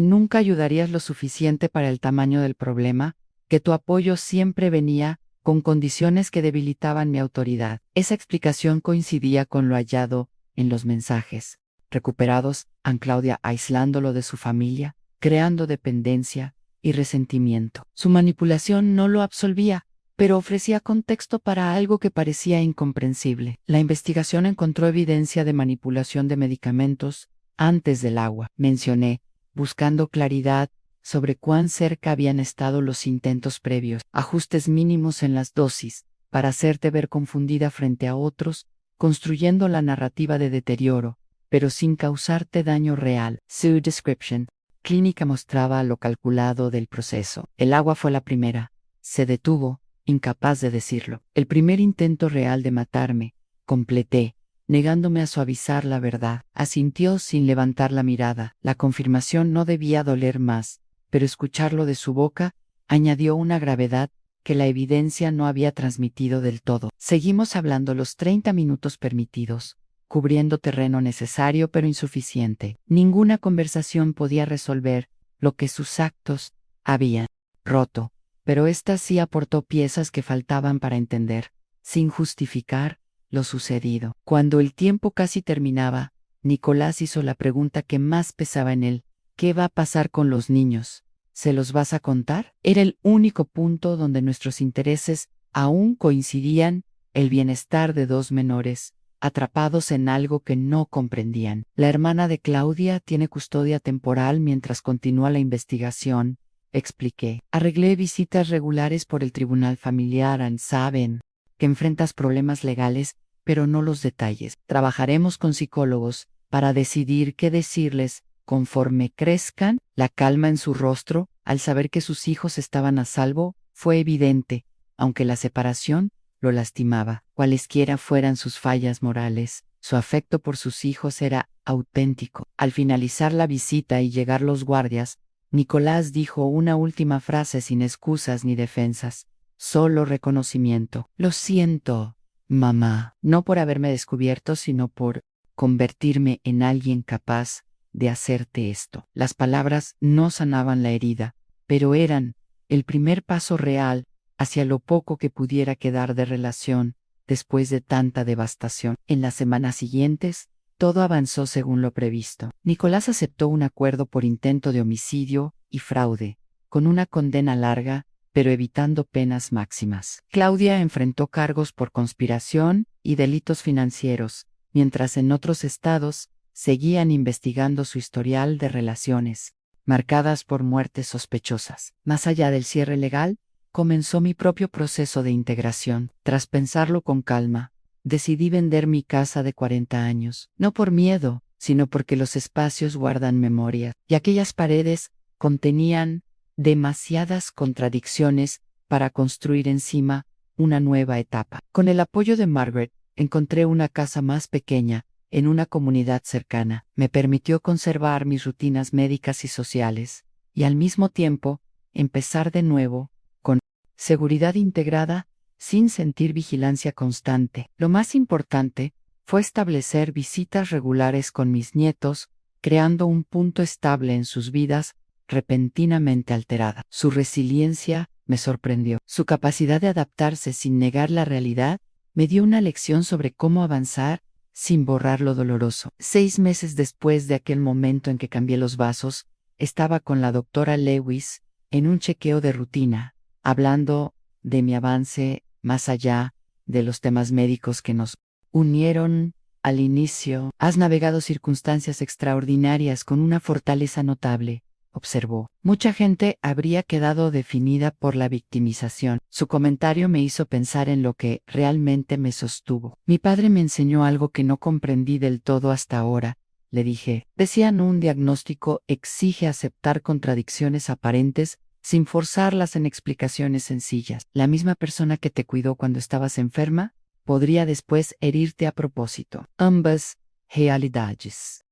nunca ayudarías lo suficiente para el tamaño del problema, que tu apoyo siempre venía con condiciones que debilitaban mi autoridad. Esa explicación coincidía con lo hallado en los mensajes recuperados, a Claudia aislándolo de su familia, creando dependencia y resentimiento. Su manipulación no lo absolvía, pero ofrecía contexto para algo que parecía incomprensible. La investigación encontró evidencia de manipulación de medicamentos antes del agua. Mencioné, buscando claridad sobre cuán cerca habían estado los intentos previos, ajustes mínimos en las dosis, para hacerte ver confundida frente a otros, construyendo la narrativa de deterioro, pero sin causarte daño real. Su description clínica mostraba lo calculado del proceso. El agua fue la primera. Se detuvo, incapaz de decirlo. El primer intento real de matarme, completé, negándome a suavizar la verdad. Asintió sin levantar la mirada. La confirmación no debía doler más, pero escucharlo de su boca añadió una gravedad que la evidencia no había transmitido del todo. Seguimos hablando los 30 minutos permitidos, cubriendo terreno necesario pero insuficiente. Ninguna conversación podía resolver lo que sus actos habían roto, pero ésta sí aportó piezas que faltaban para entender, sin justificar, lo sucedido. Cuando el tiempo casi terminaba, Nicolás hizo la pregunta que más pesaba en él: ¿qué va a pasar con los niños? ¿Se los vas a contar? Era el único punto donde nuestros intereses aún coincidían: el bienestar de dos menores, atrapados en algo que no comprendían. La hermana de Claudia tiene custodia temporal mientras continúa la investigación, expliqué. Arreglé visitas regulares por el tribunal familiar. Saben que enfrentas problemas legales, pero no los detalles. Trabajaremos con psicólogos para decidir qué decirles conforme crezcan. La calma en su rostro, al saber que sus hijos estaban a salvo, fue evidente, aunque la separación lo lastimaba. Cualesquiera fueran sus fallas morales, su afecto por sus hijos era auténtico. Al finalizar la visita y llegar los guardias, Nicolás dijo una última frase sin excusas ni defensas, solo reconocimiento. Lo siento, mamá, no por haberme descubierto, sino por convertirme en alguien capaz de hacerte esto. Las palabras no sanaban la herida, pero eran el primer paso real hacia lo poco que pudiera quedar de relación después de tanta devastación. En las semanas siguientes, todo avanzó según lo previsto. Nicolás aceptó un acuerdo por intento de homicidio y fraude, con una condena larga, pero evitando penas máximas. Claudia enfrentó cargos por conspiración y delitos financieros, mientras en otros estados seguían investigando su historial de relaciones, marcadas por muertes sospechosas. Más allá del cierre legal, comenzó mi propio proceso de integración. Tras pensarlo con calma, decidí vender mi casa de 40 años, no por miedo, sino porque los espacios guardan memoria, y aquellas paredes contenían demasiadas contradicciones para construir encima una nueva etapa. Con el apoyo de Margaret, encontré una casa más pequeña, en una comunidad cercana. Me permitió conservar mis rutinas médicas y sociales, y al mismo tiempo, empezar de nuevo, con seguridad integrada, sin sentir vigilancia constante. Lo más importante fue establecer visitas regulares con mis nietos, creando un punto estable en sus vidas, repentinamente alterada. Su resiliencia me sorprendió. Su capacidad de adaptarse sin negar la realidad me dio una lección sobre cómo avanzar sin borrar lo doloroso. 6 meses después de aquel momento en que cambié los vasos, estaba con la doctora Lewis en un chequeo de rutina, hablando de mi avance más allá de los temas médicos que nos unieron al inicio. Has navegado circunstancias extraordinarias con una fortaleza notable, observó. Mucha gente habría quedado definida por la victimización. Su comentario me hizo pensar en lo que realmente me sostuvo. Mi padre me enseñó algo que no comprendí del todo hasta ahora, le dije. Decían: un diagnóstico exige aceptar contradicciones aparentes sin forzarlas en explicaciones sencillas. La misma persona que te cuidó cuando estabas enferma podría después herirte a propósito. Ambas realidades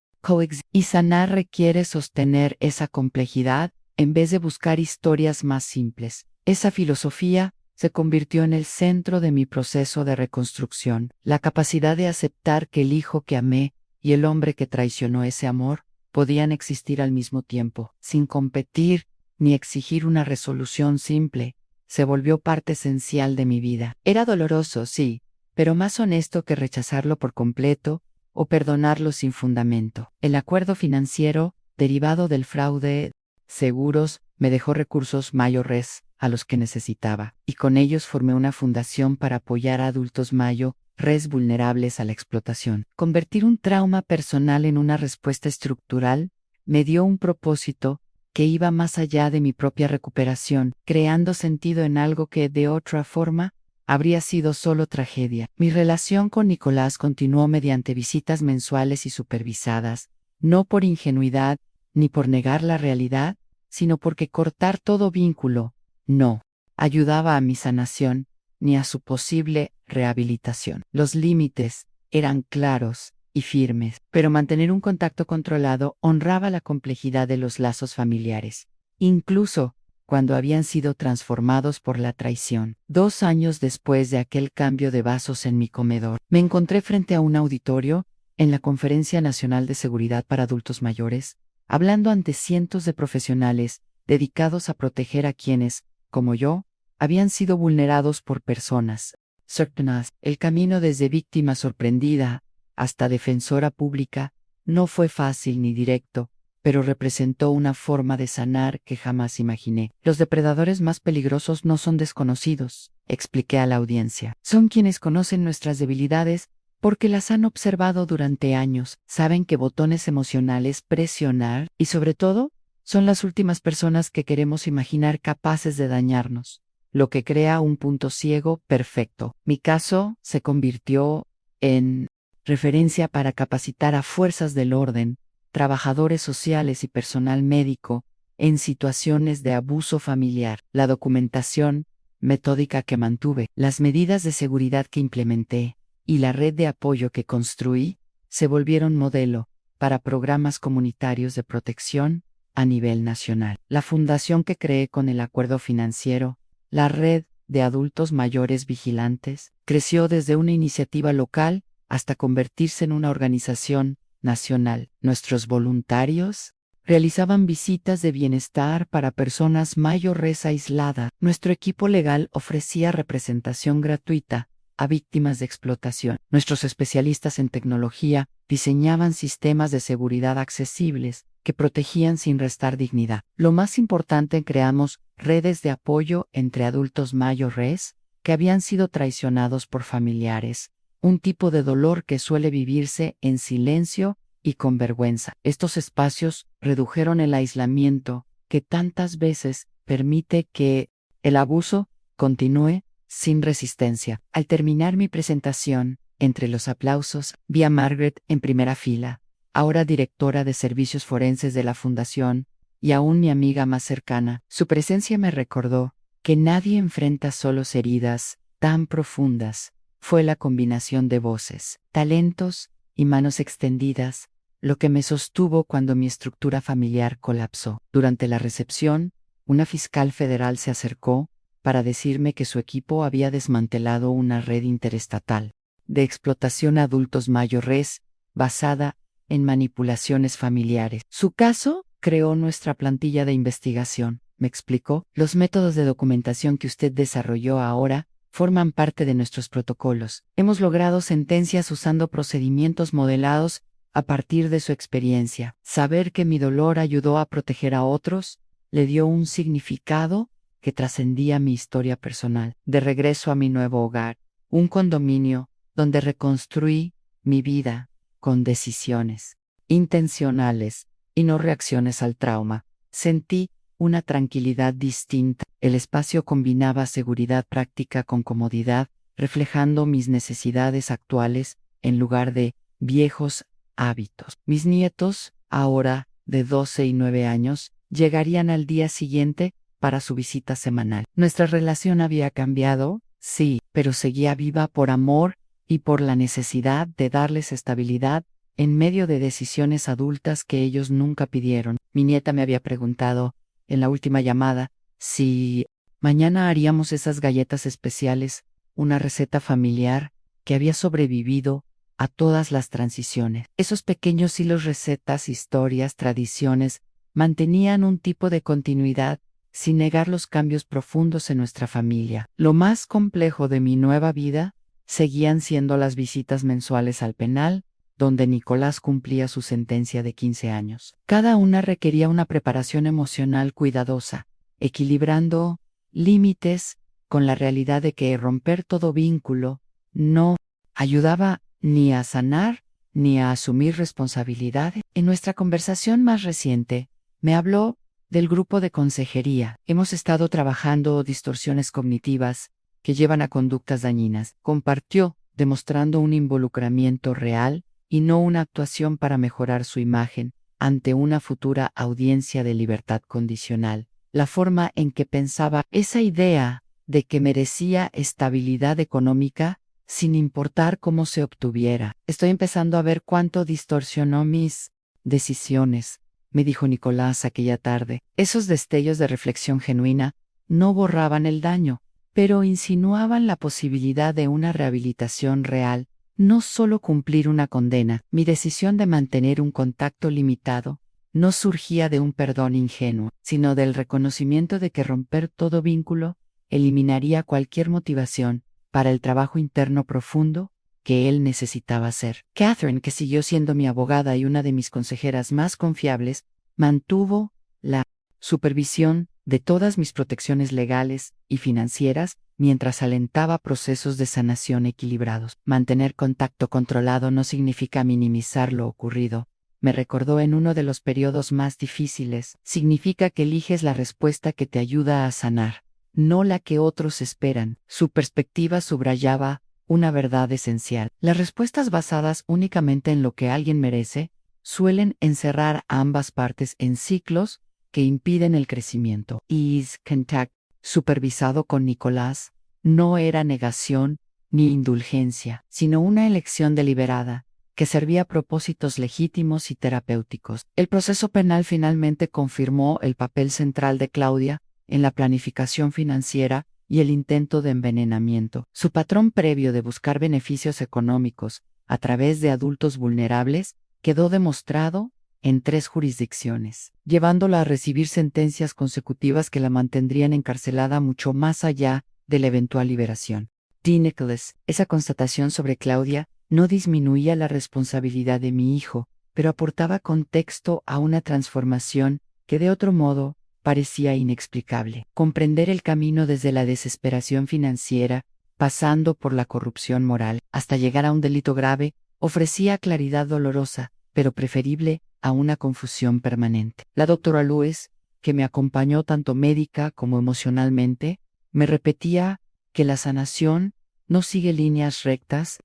y sanar requiere sostener esa complejidad en vez de buscar historias más simples. Esa filosofía se convirtió en el centro de mi proceso de reconstrucción. La capacidad de aceptar que el hijo que amé y el hombre que traicionó ese amor podían existir al mismo tiempo, sin competir ni exigir una resolución simple, se volvió parte esencial de mi vida. Era doloroso, sí, pero más honesto que rechazarlo por completo o perdonarlo sin fundamento. El acuerdo financiero, derivado del fraude seguros, me dejó recursos mayores a los que necesitaba, y con ellos formé una fundación para apoyar a adultos mayores vulnerables a la explotación. Convertir un trauma personal en una respuesta estructural me dio un propósito que iba más allá de mi propia recuperación, creando sentido en algo que, de otra forma, habría sido solo tragedia. Mi relación con Nicolás continuó mediante visitas mensuales y supervisadas, no por ingenuidad ni por negar la realidad, sino porque cortar todo vínculo no ayudaba a mi sanación ni a su posible rehabilitación. Los límites eran claros y firmes, pero mantener un contacto controlado honraba la complejidad de los lazos familiares, incluso cuando habían sido transformados por la traición. 2 años después de aquel cambio de vasos en mi comedor, me encontré frente a un auditorio en la Conferencia Nacional de Seguridad para Adultos Mayores, hablando ante cientos de profesionales dedicados a proteger a quienes, como yo, habían sido vulnerados por personas cercanas. El camino desde víctima sorprendida hasta defensora pública no fue fácil ni directo, pero representó una forma de sanar que jamás imaginé. Los depredadores más peligrosos no son desconocidos, expliqué a la audiencia. Son quienes conocen nuestras debilidades porque las han observado durante años, saben qué botones emocionales presionar y, sobre todo, son las últimas personas que queremos imaginar capaces de dañarnos, lo que crea un punto ciego perfecto. Mi caso se convirtió en referencia para capacitar a fuerzas del orden, trabajadores sociales y personal médico en situaciones de abuso familiar. La documentación metódica que mantuve, las medidas de seguridad que implementé y la red de apoyo que construí se volvieron modelo para programas comunitarios de protección a nivel nacional. La fundación que creé con el acuerdo financiero, la red de adultos mayores vigilantes, creció desde una iniciativa local hasta convertirse en una organización nacional. Nuestros voluntarios realizaban visitas de bienestar para personas mayores aisladas. Nuestro equipo legal ofrecía representación gratuita a víctimas de explotación. Nuestros especialistas en tecnología diseñaban sistemas de seguridad accesibles que protegían sin restar dignidad. Lo más importante, creamos redes de apoyo entre adultos mayores que habían sido traicionados por familiares, un tipo de dolor que suele vivirse en silencio y con vergüenza. Estos espacios redujeron el aislamiento que tantas veces permite que el abuso continúe sin resistencia. Al terminar mi presentación, entre los aplausos, vi a Margaret en primera fila, ahora directora de servicios forenses de la fundación, y aún mi amiga más cercana. Su presencia me recordó que nadie enfrenta solos heridas tan profundas. Fue la combinación de voces, talentos y manos extendidas lo que me sostuvo cuando mi estructura familiar colapsó. Durante la recepción, una fiscal federal se acercó para decirme que su equipo había desmantelado una red interestatal de explotación a adultos mayores basada en manipulaciones familiares. Su caso creó nuestra plantilla de investigación, me explicó. Los métodos de documentación que usted desarrolló ahora forman parte de nuestros protocolos. Hemos logrado sentencias usando procedimientos modelados a partir de su experiencia. Saber que mi dolor ayudó a proteger a otros le dio un significado que trascendía mi historia personal. De regreso a mi nuevo hogar, un condominio donde reconstruí mi vida con decisiones intencionales y no reacciones al trauma, sentí una tranquilidad distinta. El espacio combinaba seguridad práctica con comodidad, reflejando mis necesidades actuales en lugar de viejos hábitos. Mis nietos, ahora de 12 y 9 años, llegarían al día siguiente para su visita semanal. Nuestra relación había cambiado, sí, pero seguía viva por amor y por la necesidad de darles estabilidad en medio de decisiones adultas que ellos nunca pidieron. Mi nieta me había preguntado, en la última llamada, si mañana haríamos esas galletas especiales, una receta familiar que había sobrevivido a todas las transiciones. Esos pequeños hilos, recetas, historias, tradiciones, mantenían un tipo de continuidad sin negar los cambios profundos en nuestra familia. Lo más complejo de mi nueva vida seguían siendo las visitas mensuales al penal, donde Nicolás cumplía su sentencia de 15 años. Cada una requería una preparación emocional cuidadosa, equilibrando límites con la realidad de que romper todo vínculo no ayudaba ni a sanar ni a asumir responsabilidades. En nuestra conversación más reciente, me habló del grupo de consejería. Hemos estado trabajando distorsiones cognitivas que llevan a conductas dañinas. Compartió, demostrando un involucramiento real y no una actuación para mejorar su imagen ante una futura audiencia de libertad condicional. La forma en que pensaba esa idea de que merecía estabilidad económica sin importar cómo se obtuviera. Estoy empezando a ver cuánto distorsionó mis decisiones, me dijo Nicolás aquella tarde. Esos destellos de reflexión genuina no borraban el daño, pero insinuaban la posibilidad de una rehabilitación real no solo cumplir una condena. Mi decisión de mantener un contacto limitado no surgía de un perdón ingenuo, sino del reconocimiento de que romper todo vínculo eliminaría cualquier motivación para el trabajo interno profundo que él necesitaba hacer. Catherine, que siguió siendo mi abogada y una de mis consejeras más confiables, mantuvo la supervisión de todas mis protecciones legales y financieras mientras alentaba procesos de sanación equilibrados. Mantener contacto controlado no significa minimizar lo ocurrido. Me recordó en uno de los periodos más difíciles. Significa que eliges la respuesta que te ayuda a sanar, no la que otros esperan. Su perspectiva subrayaba una verdad esencial. Las respuestas basadas únicamente en lo que alguien merece suelen encerrar a ambas partes en ciclos que impiden el crecimiento. Ease Contact, supervisado con Nicolás, no era negación ni indulgencia, sino una elección deliberada que servía a propósitos legítimos y terapéuticos. El proceso penal finalmente confirmó el papel central de Claudia en la planificación financiera y el intento de envenenamiento. Su patrón previo de buscar beneficios económicos a través de adultos vulnerables quedó demostrado en 3 jurisdicciones, llevándola a recibir sentencias consecutivas que la mantendrían encarcelada mucho más allá de la eventual liberación. D. Nicholas, esa constatación sobre Claudia no disminuía la responsabilidad de mi hijo, pero aportaba contexto a una transformación que de otro modo parecía inexplicable. Comprender el camino desde la desesperación financiera, pasando por la corrupción moral, hasta llegar a un delito grave, ofrecía claridad dolorosa, pero preferible a una confusión permanente. La doctora Lewis, que me acompañó tanto médica como emocionalmente, me repetía que la sanación no sigue líneas rectas,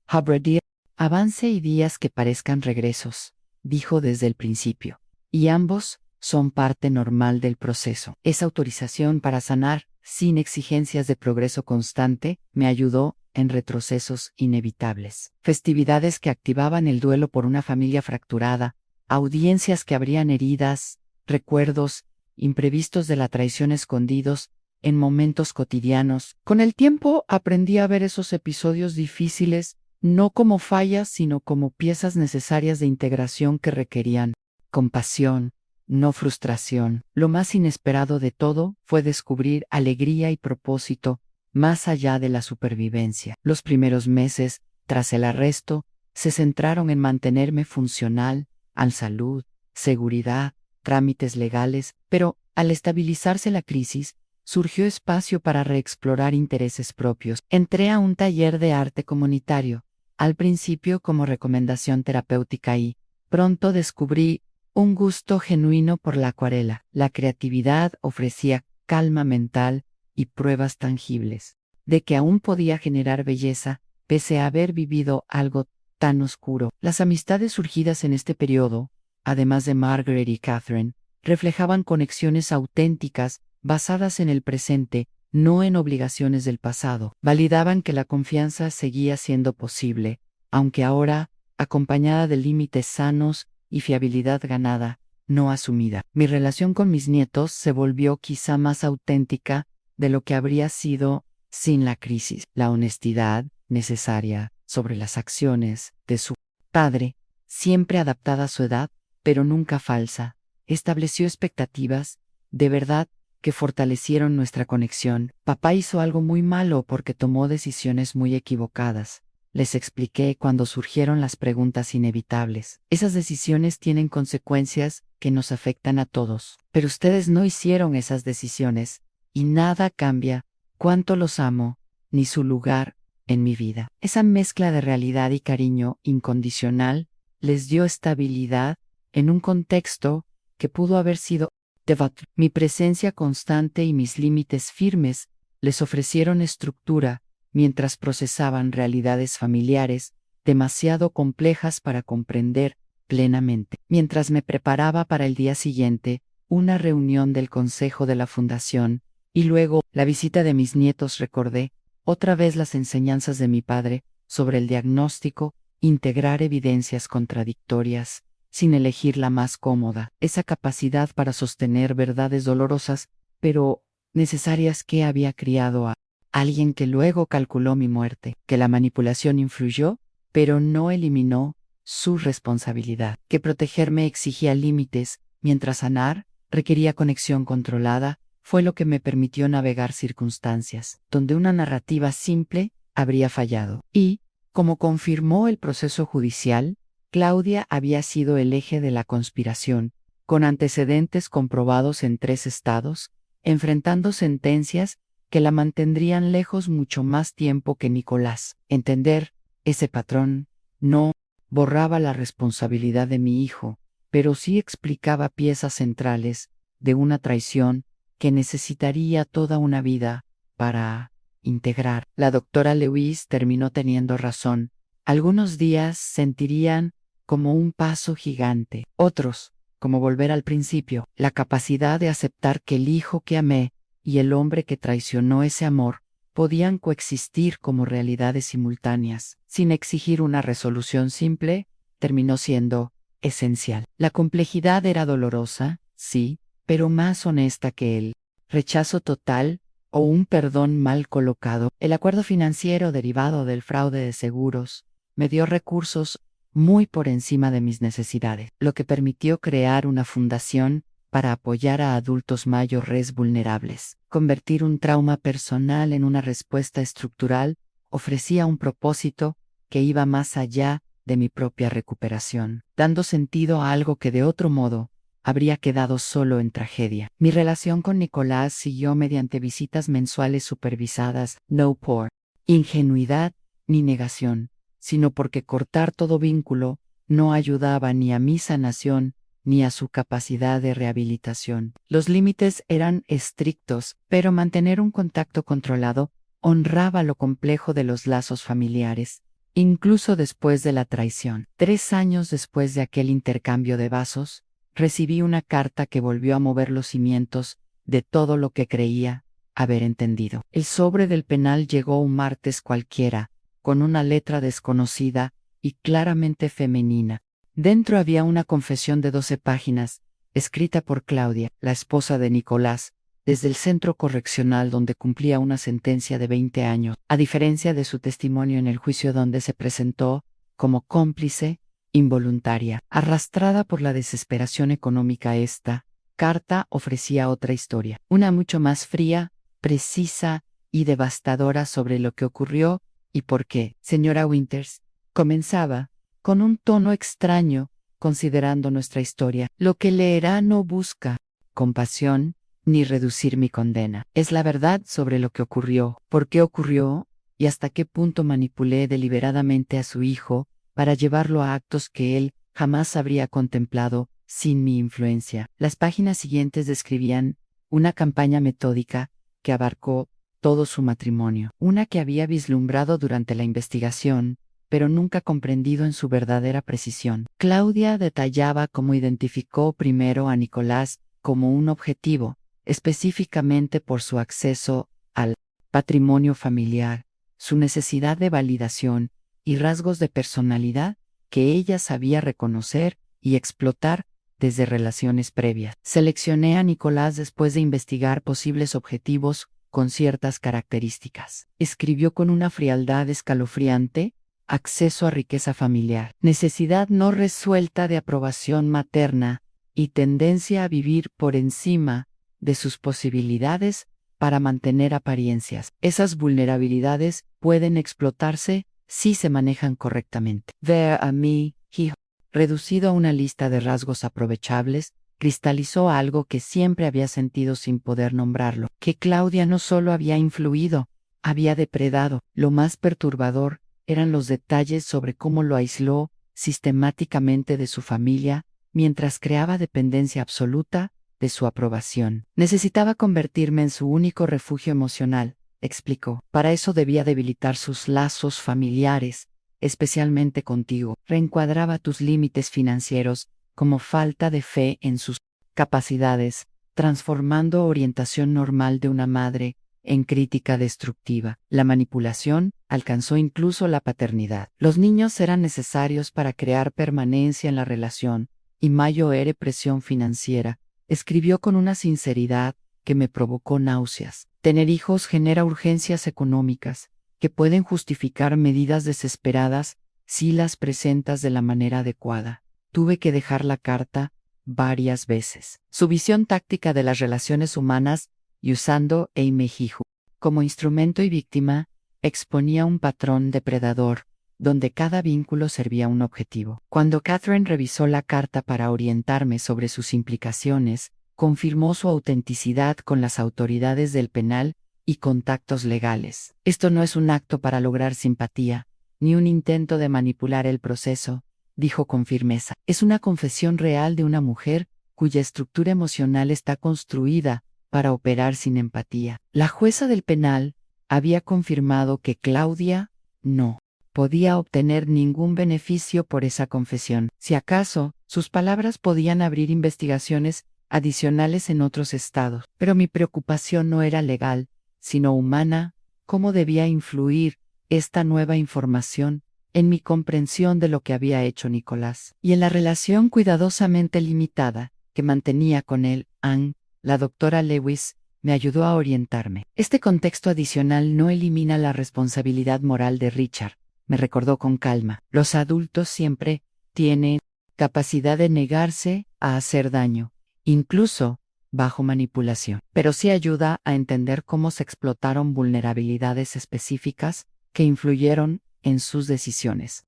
avance y días que parezcan regresos, dijo desde el principio, y ambos son parte normal del proceso. Esa autorización para sanar, sin exigencias de progreso constante, me ayudó en retrocesos inevitables. Festividades que activaban el duelo por una familia fracturada, audiencias que abrían heridas, recuerdos imprevistos de la traición escondidos en momentos cotidianos. Con el tiempo aprendí a ver esos episodios difíciles no como fallas, sino como piezas necesarias de integración que requerían compasión, no frustración. Lo más inesperado de todo fue descubrir alegría y propósito más allá de la supervivencia. Los primeros meses, tras el arresto, se centraron en mantenerme funcional, en salud, seguridad, trámites legales, pero al estabilizarse la crisis, surgió espacio para reexplorar intereses propios. Entré a un taller de arte comunitario, al principio como recomendación terapéutica y, pronto descubrí un gusto genuino por la acuarela. La creatividad ofrecía calma mental y pruebas tangibles de que aún podía generar belleza, pese a haber vivido algo tan oscuro. Las amistades surgidas en este periodo, además de Margaret y Catherine, reflejaban conexiones auténticas basadas en el presente, no en obligaciones del pasado. Validaban que la confianza seguía siendo posible, aunque ahora, acompañada de límites sanos y fiabilidad ganada, no asumida. Mi relación con mis nietos se volvió quizá más auténtica de lo que habría sido sin la crisis. La honestidad necesaria sobre las acciones de su padre, siempre adaptada a su edad, pero nunca falsa, estableció expectativas, de verdad, que fortalecieron nuestra conexión. Papá hizo algo muy malo porque tomó decisiones muy equivocadas. Les expliqué cuando surgieron las preguntas inevitables. Esas decisiones tienen consecuencias que nos afectan a todos. Pero ustedes no hicieron esas decisiones, y nada cambia cuánto los amo, ni su lugar en mi vida. Esa mezcla de realidad y cariño incondicional les dio estabilidad en un contexto que pudo haber sido devastador. Mi presencia constante y mis límites firmes les ofrecieron estructura mientras procesaban realidades familiares demasiado complejas para comprender plenamente. Mientras me preparaba para el día siguiente, una reunión del Consejo de la Fundación, y luego la visita de mis nietos, recordé otra vez las enseñanzas de mi padre sobre el diagnóstico, integrar evidencias contradictorias, sin elegir la más cómoda, esa capacidad para sostener verdades dolorosas, pero necesarias que había criado a alguien que luego calculó mi muerte. Que la manipulación influyó, pero no eliminó su responsabilidad. Que protegerme exigía límites, mientras sanar requería conexión controlada, fue lo que me permitió navegar circunstancias donde una narrativa simple habría fallado. Y, como confirmó el proceso judicial, Claudia había sido el eje de la conspiración, con antecedentes comprobados en 3 estados, enfrentando sentencias que la mantendrían lejos mucho más tiempo que Nicolás. Entender ese patrón no borraba la responsabilidad de mi hijo, pero sí explicaba piezas centrales de una traición que necesitaría toda una vida para integrar. La doctora Lewis terminó teniendo razón. Algunos días sentirían como un paso gigante, otros como volver al principio, la capacidad de aceptar que el hijo que amé y el hombre que traicionó ese amor podían coexistir como realidades simultáneas, sin exigir una resolución simple, terminó siendo esencial. La complejidad era dolorosa, sí, pero más honesta que el rechazo total o un perdón mal colocado. El acuerdo financiero derivado del fraude de seguros me dio recursos muy por encima de mis necesidades, lo que permitió crear una fundación para apoyar a adultos mayores vulnerables. Convertir un trauma personal en una respuesta estructural ofrecía un propósito que iba más allá de mi propia recuperación, dando sentido a algo que de otro modo habría quedado solo en tragedia. Mi relación con Nicolás siguió mediante visitas mensuales supervisadas, no por ingenuidad ni negación, sino porque cortar todo vínculo no ayudaba ni a mi sanación ni a su capacidad de rehabilitación. Los límites eran estrictos, pero mantener un contacto controlado honraba lo complejo de los lazos familiares, incluso después de la traición. 3 años después de aquel intercambio de vasos, recibí una carta que volvió a mover los cimientos de todo lo que creía haber entendido. El sobre del penal llegó un martes cualquiera, con una letra desconocida y claramente femenina. Dentro había una confesión de 12 páginas, escrita por Claudia, la esposa de Nicolás, desde el centro correccional donde cumplía una sentencia de 20 años, a diferencia de su testimonio en el juicio donde se presentó como cómplice involuntaria. Arrastrada por la desesperación económica, esta carta ofrecía otra historia, una mucho más fría, precisa y devastadora sobre lo que ocurrió y por qué. Señora Winters, comenzaba, con un tono extraño, considerando nuestra historia. Lo que leerá no busca compasión ni reducir mi condena. Es la verdad sobre lo que ocurrió, por qué ocurrió y hasta qué punto manipulé deliberadamente a su hijo para llevarlo a actos que él jamás habría contemplado sin mi influencia. Las páginas siguientes describían una campaña metódica que abarcó todo su matrimonio, una que había vislumbrado durante la investigación, pero nunca comprendido en su verdadera precisión. Claudia detallaba cómo identificó primero a Nicolás como un objetivo, específicamente por su acceso al patrimonio familiar, su necesidad de validación y rasgos de personalidad que ella sabía reconocer y explotar desde relaciones previas. Seleccioné a Nicolás después de investigar posibles objetivos con ciertas características. Escribió con una frialdad escalofriante: acceso a riqueza familiar, necesidad no resuelta de aprobación materna y tendencia a vivir por encima de sus posibilidades para mantener apariencias. Esas vulnerabilidades pueden explotarse si se manejan correctamente. Ver a mí, hijo, reducido a una lista de rasgos aprovechables, cristalizó algo que siempre había sentido sin poder nombrarlo, que Claudia no solo había influido, había depredado. Lo más perturbador eran los detalles sobre cómo lo aisló sistemáticamente de su familia, mientras creaba dependencia absoluta de su aprobación. Necesitaba convertirme en su único refugio emocional, explicó. Para eso debía debilitar sus lazos familiares, especialmente contigo. Reencuadraba tus límites financieros como falta de fe en sus capacidades, transformando orientación normal de una madre en crítica destructiva. La manipulación alcanzó incluso la paternidad. Los niños eran necesarios para crear permanencia en la relación y mayor presión financiera, escribió con una sinceridad que me provocó náuseas. Tener hijos genera urgencias económicas que pueden justificar medidas desesperadas si las presentas de la manera adecuada. Tuve que dejar la carta varias veces. Su visión táctica de las relaciones humanas y usando Eimejihu como instrumento y víctima, exponía un patrón depredador, donde cada vínculo servía a un objetivo. Cuando Catherine revisó la carta para orientarme sobre sus implicaciones, confirmó su autenticidad con las autoridades del penal y contactos legales. Esto no es un acto para lograr simpatía, ni un intento de manipular el proceso, dijo con firmeza. Es una confesión real de una mujer cuya estructura emocional está construida para operar sin empatía. La jueza del penal había confirmado que Claudia no podía obtener ningún beneficio por esa confesión. Si acaso, sus palabras podían abrir investigaciones adicionales en otros estados. Pero mi preocupación no era legal, sino humana. ¿Cómo debía influir esta nueva información en mi comprensión de lo que había hecho Nicolás? Y en la relación cuidadosamente limitada que mantenía con él, Anne, la doctora Lewis, me ayudó a orientarme. Este contexto adicional no elimina la responsabilidad moral de Richard, me recordó con calma. Los adultos siempre tienen capacidad de negarse a hacer daño, incluso bajo manipulación. Pero sí ayuda a entender cómo se explotaron vulnerabilidades específicas que influyeron en sus decisiones.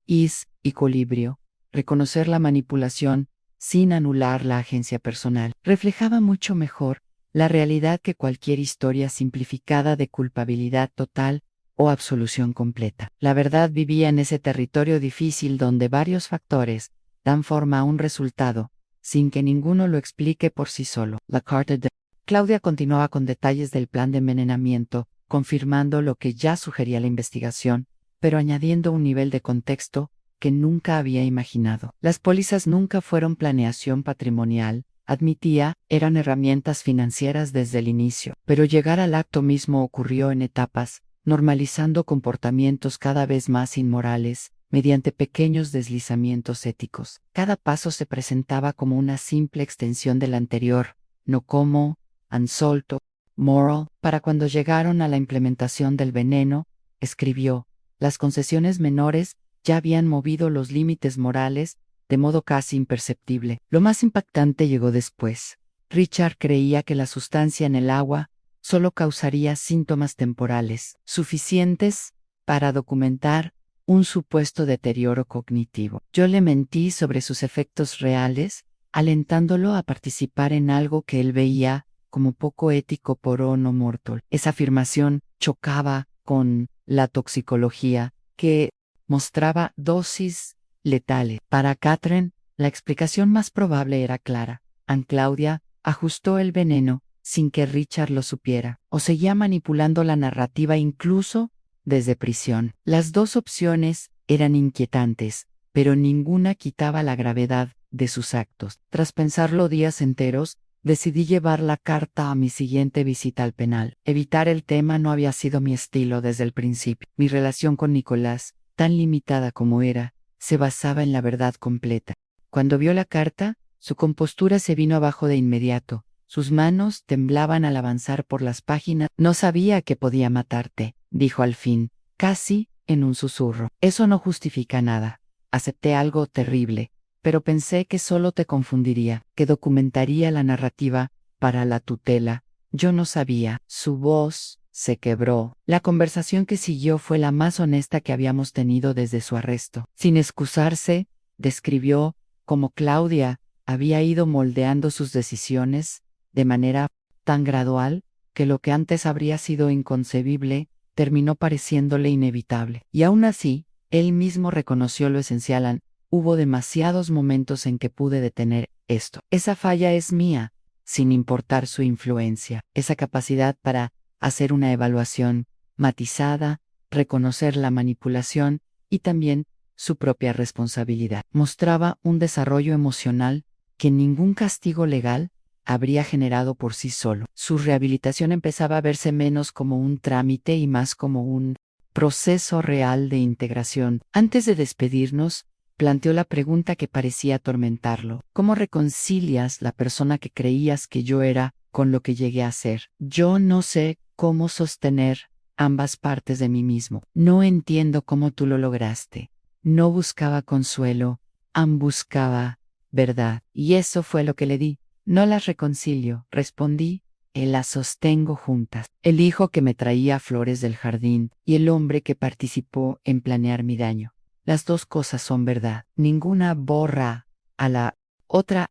Equilibrio. Reconocer la manipulación sin anular la agencia personal. Reflejaba mucho mejor la realidad que cualquier historia simplificada de culpabilidad total o absolución completa. La verdad vivía en ese territorio difícil donde varios factores dan forma a un resultado, sin que ninguno lo explique por sí solo. La carta de Claudia continuaba con detalles del plan de envenenamiento, confirmando lo que ya sugería la investigación, pero añadiendo un nivel de contexto que nunca había imaginado. Las pólizas nunca fueron planeación patrimonial, admitía, eran herramientas financieras desde el inicio, pero llegar al acto mismo ocurrió en etapas, normalizando comportamientos cada vez más inmorales, mediante pequeños deslizamientos éticos. Cada paso se presentaba como una simple extensión del anterior, no como, unsolto, moral. Para cuando llegaron a la implementación del veneno, escribió, las concesiones menores ya habían movido los límites morales, de modo casi imperceptible. Lo más impactante llegó después. Richard creía que la sustancia en el agua solo causaría síntomas temporales, suficientes para documentar un supuesto deterioro cognitivo. Yo le mentí sobre sus efectos reales, alentándolo a participar en algo que él veía como poco ético por no mortal. Esa afirmación chocaba con la toxicología, que mostraba dosis letales. Para Catherine, la explicación más probable era clara. Anne Claudia ajustó el veneno sin que Richard lo supiera, o seguía manipulando la narrativa incluso desde prisión. Las dos opciones eran inquietantes, pero ninguna quitaba la gravedad de sus actos. Tras pensarlo días enteros, decidí llevar la carta a mi siguiente visita al penal. Evitar el tema no había sido mi estilo desde el principio. Mi relación con Nicolás, tan limitada como era, se basaba en la verdad completa. Cuando vio la carta, su compostura se vino abajo de inmediato. Sus manos temblaban al avanzar por las páginas. No sabía que podía matarte, dijo al fin, casi en un susurro. Eso no justifica nada. Acepté algo terrible, pero pensé que solo te confundiría, que documentaría la narrativa para la tutela. Yo no sabía. Su voz se quebró. La conversación que siguió fue la más honesta que habíamos tenido desde su arresto. Sin excusarse, describió cómo Claudia había ido moldeando sus decisiones de manera tan gradual que lo que antes habría sido inconcebible terminó pareciéndole inevitable. Y aún así, él mismo reconoció lo esencial. Hubo demasiados momentos en que pude detener esto. Esa falla es mía, sin importar su influencia. Esa capacidad para hacer una evaluación matizada, reconocer la manipulación y también su propia responsabilidad. Mostraba un desarrollo emocional que ningún castigo legal habría generado por sí solo. Su rehabilitación empezaba a verse menos como un trámite y más como un proceso real de integración. Antes de despedirnos, planteó la pregunta que parecía atormentarlo. ¿Cómo reconcilias la persona que creías que yo era con lo que llegué a ser? Yo no sé cómo sostener ambas partes de mí mismo. No entiendo cómo tú lo lograste, No buscaba consuelo, buscaba verdad. Y eso fue lo que le di. No las reconcilio, respondí, las sostengo juntas. El hijo que me traía flores del jardín y el hombre que participó en planear mi daño. Las dos cosas son verdad. Ninguna borra a la otra.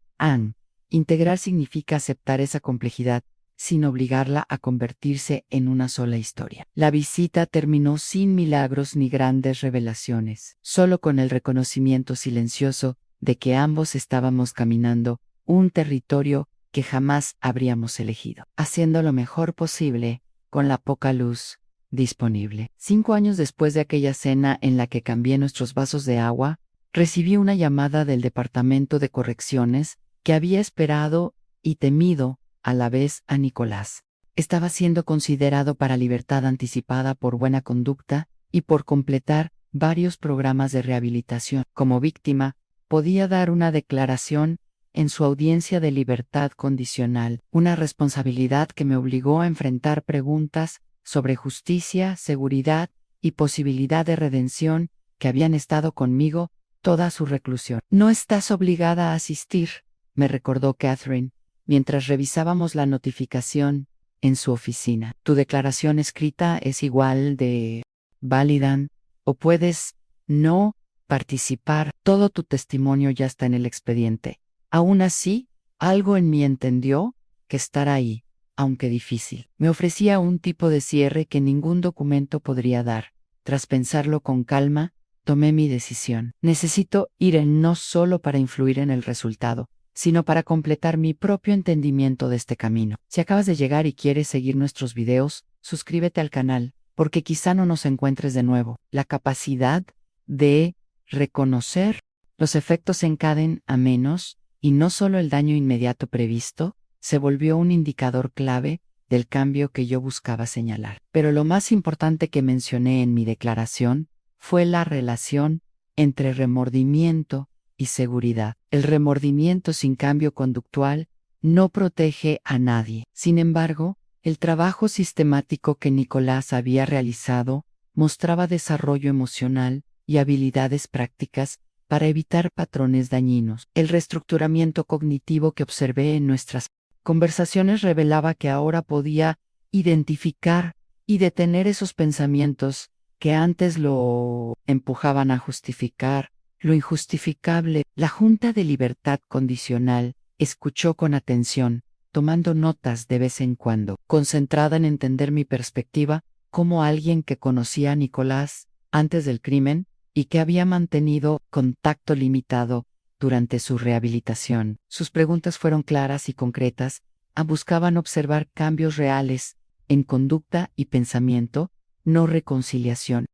Integrar significa aceptar esa complejidad sin obligarla a convertirse en una sola historia. La visita terminó sin milagros ni grandes revelaciones, solo con el reconocimiento silencioso de que ambos estábamos caminando un territorio que jamás habríamos elegido, haciendo lo mejor posible con la poca luz disponible. 5 años después de aquella cena en la que cambié nuestros vasos de agua, recibí una llamada del Departamento de Correcciones que había esperado y temido a la vez a Nicolás. Estaba siendo considerado para libertad anticipada por buena conducta y por completar varios programas de rehabilitación. Como víctima, podía dar una declaración en su audiencia de libertad condicional, una responsabilidad que me obligó a enfrentar preguntas sobre justicia, seguridad y posibilidad de redención que habían estado conmigo toda su reclusión. No estás obligada a asistir, me recordó Catherine, mientras revisábamos la notificación en su oficina. Tu declaración escrita es igual de válida, o puedes no participar. Todo tu testimonio ya está en el expediente. Aún así, algo en mí entendió que estar ahí, aunque difícil, me ofrecía un tipo de cierre que ningún documento podría dar. Tras pensarlo con calma, tomé mi decisión. Necesito ir no solo para influir en el resultado, sino para completar mi propio entendimiento de este camino. Si acabas de llegar y quieres seguir nuestros videos, suscríbete al canal, porque quizá no nos encuentres de nuevo. La capacidad de reconocer los efectos en cadena a menos, y no solo el daño inmediato previsto, se volvió un indicador clave del cambio que yo buscaba señalar. Pero lo más importante que mencioné en mi declaración fue la relación entre remordimiento y seguridad. El remordimiento sin cambio conductual no protege a nadie. Sin embargo, el trabajo sistemático que Nicolás había realizado mostraba desarrollo emocional y habilidades prácticas para evitar patrones dañinos. El reestructuramiento cognitivo que observé en nuestras conversaciones revelaba que ahora podía identificar y detener esos pensamientos que antes lo empujaban a justificar lo injustificable. La Junta de Libertad Condicional escuchó con atención, tomando notas de vez en cuando, concentrada en entender mi perspectiva como alguien que conocía a Nicolás antes del crimen y que había mantenido contacto limitado durante su rehabilitación. Sus preguntas fueron claras y concretas, buscaban observar cambios reales en conducta y pensamiento, no reconciliación.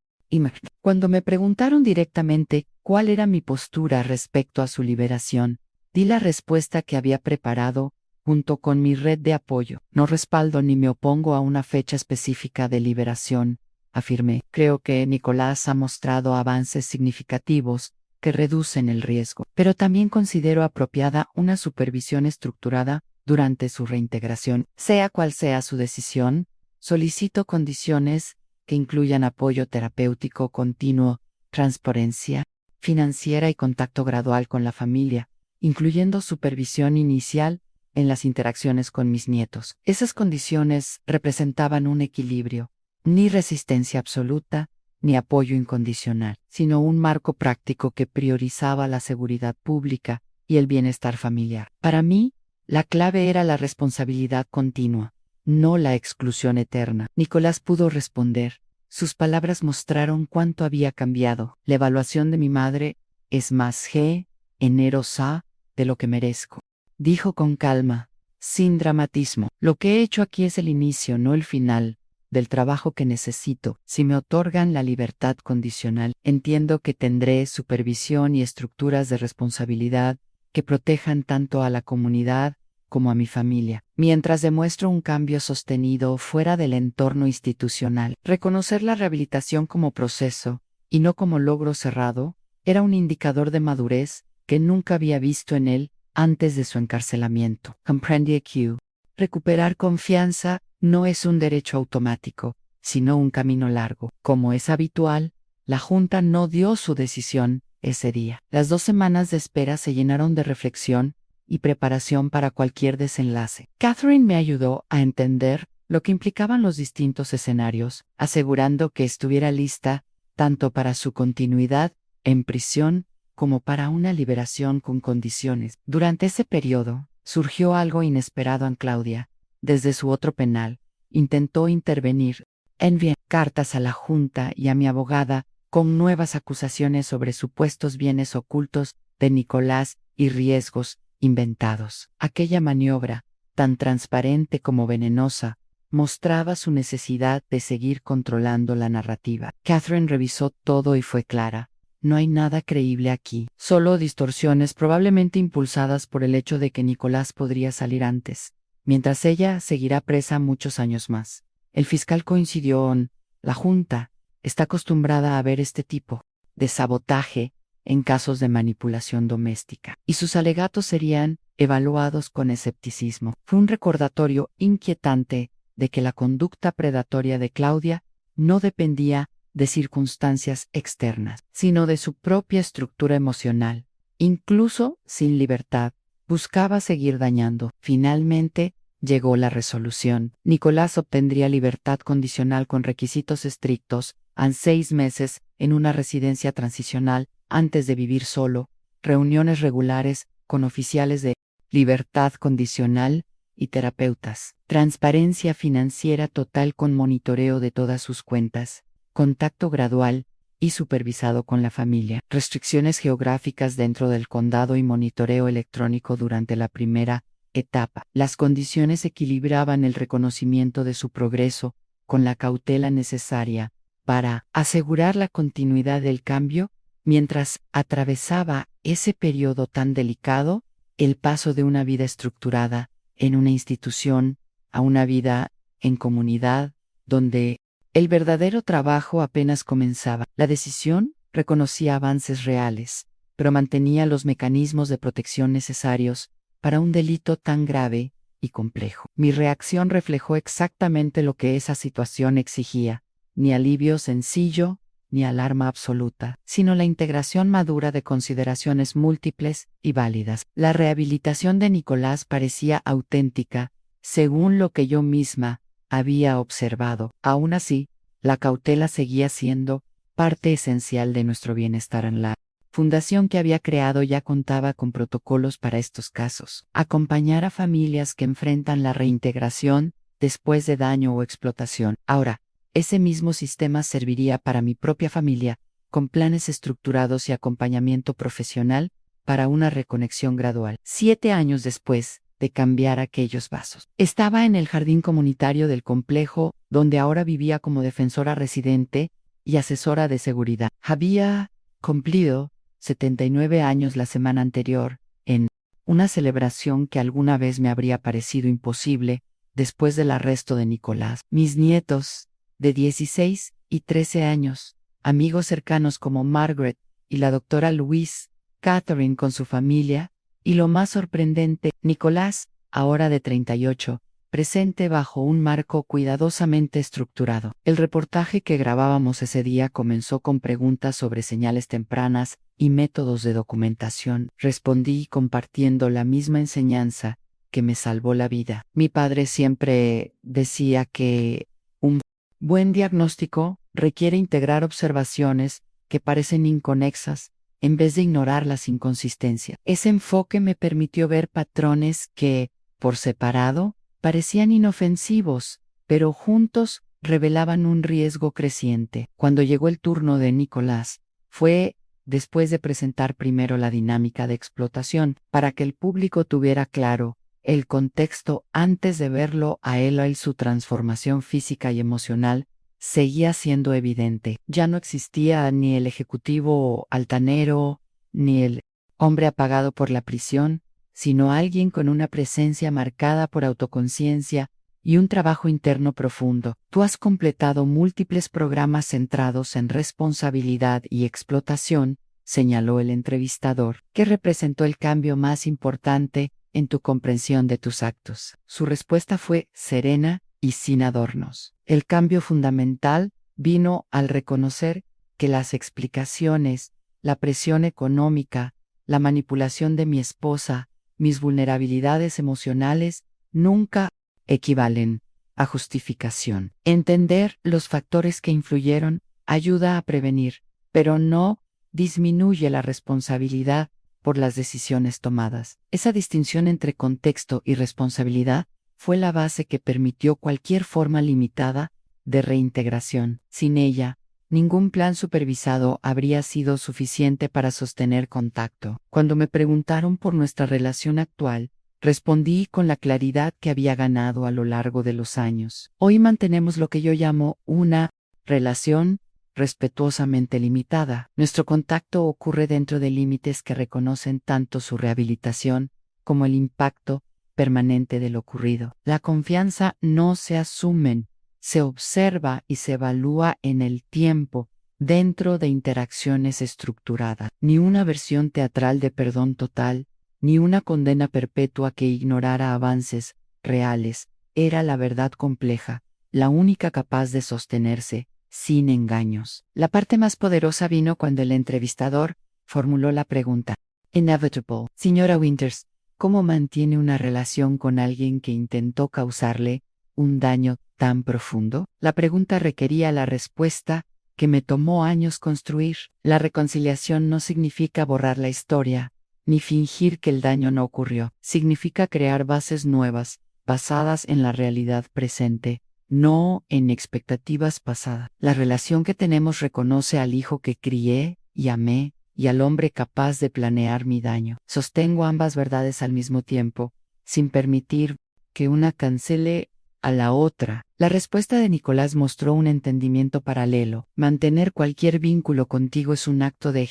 Cuando me preguntaron directamente cuál era mi postura respecto a su liberación, di la respuesta que había preparado junto con mi red de apoyo. No respaldo ni me opongo a una fecha específica de liberación, afirmé. Creo que Nicolás ha mostrado avances significativos que reducen el riesgo, pero también considero apropiada una supervisión estructurada durante su reintegración. Sea cual sea su decisión, solicito condiciones que incluyan apoyo terapéutico continuo, transparencia financiera y contacto gradual con la familia, incluyendo supervisión inicial en las interacciones con mis nietos. Esas condiciones representaban un equilibrio, ni resistencia absoluta, ni apoyo incondicional, sino un marco práctico que priorizaba la seguridad pública y el bienestar familiar. Para mí, la clave era la responsabilidad continua, no la exclusión eterna. Nicolás pudo responder. Sus palabras mostraron cuánto había cambiado. La evaluación de mi madre es más generosa de lo que merezco, dijo con calma, sin dramatismo. Lo que he hecho aquí es el inicio, no el final, del trabajo que necesito. Si me otorgan la libertad condicional, entiendo que tendré supervisión y estructuras de responsabilidad que protejan tanto a la comunidad como a mi familia, mientras demuestro un cambio sostenido fuera del entorno institucional. Reconocer la rehabilitación como proceso, y no como logro cerrado, era un indicador de madurez que nunca había visto en él antes de su encarcelamiento. Comprendí que recuperar confianza no es un derecho automático, sino un camino largo. Como es habitual, La Junta no dio su decisión ese día. Las 2 semanas de espera se llenaron de reflexión y preparación para cualquier desenlace. Catherine me ayudó a entender lo que implicaban los distintos escenarios, asegurando que estuviera lista tanto para su continuidad en prisión como para una liberación con condiciones. Durante ese periodo, surgió algo inesperado en Claudia. Desde su otro penal, intentó intervenir. Envié cartas a la Junta y a mi abogada con nuevas acusaciones sobre supuestos bienes ocultos de Nicolás y riesgos inventados. Aquella maniobra, tan transparente como venenosa, mostraba su necesidad de seguir controlando la narrativa. Catherine revisó todo y fue clara. No hay nada creíble aquí, solo distorsiones probablemente impulsadas por el hecho de que Nicolás podría salir antes, mientras ella seguirá presa muchos años más. El fiscal coincidió en la Junta está acostumbrada a ver este tipo de sabotaje en casos de manipulación doméstica, y sus alegatos serían evaluados con escepticismo. Fue un recordatorio inquietante de que la conducta predatoria de Claudia no dependía de circunstancias externas, sino de su propia estructura emocional. Incluso sin libertad, buscaba seguir dañando. Finalmente, llegó la resolución. Nicolás obtendría libertad condicional con requisitos estrictos, a 6 meses en una residencia transicional antes de vivir solo, reuniones regulares con oficiales de libertad condicional y terapeutas, transparencia financiera total con monitoreo de todas sus cuentas, contacto gradual y supervisado con la familia, restricciones geográficas dentro del condado y monitoreo electrónico durante la primera etapa. Las condiciones equilibraban el reconocimiento de su progreso con la cautela necesaria para asegurar la continuidad del cambio mientras atravesaba ese periodo tan delicado, el paso de una vida estructurada en una institución a una vida en comunidad donde el verdadero trabajo apenas comenzaba. La decisión reconocía avances reales, pero mantenía los mecanismos de protección necesarios para un delito tan grave y complejo. Mi reacción reflejó exactamente lo que esa situación exigía, ni alivio sencillo, ni alarma absoluta, sino la integración madura de consideraciones múltiples y válidas. La rehabilitación de Nicolás parecía auténtica, según lo que yo misma había observado. Aún así, la cautela seguía siendo parte esencial de nuestro bienestar en la fundación que había creado. Ya contaba con protocolos para estos casos. Acompañar a familias que enfrentan la reintegración después de daño o explotación. Ahora, ese mismo sistema serviría para mi propia familia, con planes estructurados y acompañamiento profesional para una reconexión gradual. 7 años después de cambiar aquellos vasos, estaba en el jardín comunitario del complejo, donde ahora vivía como defensora residente y asesora de seguridad. Había cumplido 79 años la semana anterior, en una celebración que alguna vez me habría parecido imposible después del arresto de Nicolás. Mis nietos, de 16 y 13 años, amigos cercanos como Margaret y la doctora Louise, Catherine con su familia, y lo más sorprendente, Nicolás, ahora de 38, presente bajo un marco cuidadosamente estructurado. El reportaje que grabábamos ese día comenzó con preguntas sobre señales tempranas y métodos de documentación. Respondí compartiendo la misma enseñanza que me salvó la vida. Mi padre siempre decía que un buen diagnóstico requiere integrar observaciones que parecen inconexas en vez de ignorar las inconsistencias. Ese enfoque me permitió ver patrones que, por separado, parecían inofensivos, pero juntos revelaban un riesgo creciente. Cuando llegó el turno de Nicolás, fue después de presentar primero la dinámica de explotación, para que el público tuviera claro el contexto antes de verlo a él y su transformación física y emocional, seguía siendo evidente. Ya no existía ni el ejecutivo altanero, ni el hombre apagado por la prisión, sino alguien con una presencia marcada por autoconciencia y un trabajo interno profundo. Tú has completado múltiples programas centrados en responsabilidad y explotación, señaló el entrevistador, que representó el cambio más importante en tu comprensión de tus actos. Su respuesta fue serena y sin adornos. El cambio fundamental vino al reconocer que las explicaciones, la presión económica, la manipulación de mi esposa, mis vulnerabilidades emocionales, nunca equivalen a justificación. Entender los factores que influyeron ayuda a prevenir, pero no disminuye la responsabilidad por las decisiones tomadas. Esa distinción entre contexto y responsabilidad fue la base que permitió cualquier forma limitada de reintegración. Sin ella, ningún plan supervisado habría sido suficiente para sostener contacto. Cuando me preguntaron por nuestra relación actual, respondí con la claridad que había ganado a lo largo de los años. Hoy mantenemos lo que yo llamo una relación respetuosamente limitada. Nuestro contacto ocurre dentro de límites que reconocen tanto su rehabilitación como el impacto permanente de lo ocurrido. La confianza no se asumen, se observa y se evalúa en el tiempo dentro de interacciones estructuradas. Ni una versión teatral de perdón total, ni una condena perpetua que ignorara avances reales, era la verdad compleja, la única capaz de sostenerse sin engaños. La parte más poderosa vino cuando el entrevistador formuló la pregunta. Inevitable. Señora Winters, ¿cómo mantiene una relación con alguien que intentó causarle un daño tan profundo? La pregunta requería la respuesta que me tomó años construir. La reconciliación no significa borrar la historia, ni fingir que el daño no ocurrió. Significa crear bases nuevas, basadas en la realidad presente, no en expectativas pasadas. La relación que tenemos reconoce al hijo que crié y amé, y al hombre capaz de planear mi daño. Sostengo ambas verdades al mismo tiempo, sin permitir que una cancele a la otra. La respuesta de Nicolás mostró un entendimiento paralelo. Mantener cualquier vínculo contigo es un acto de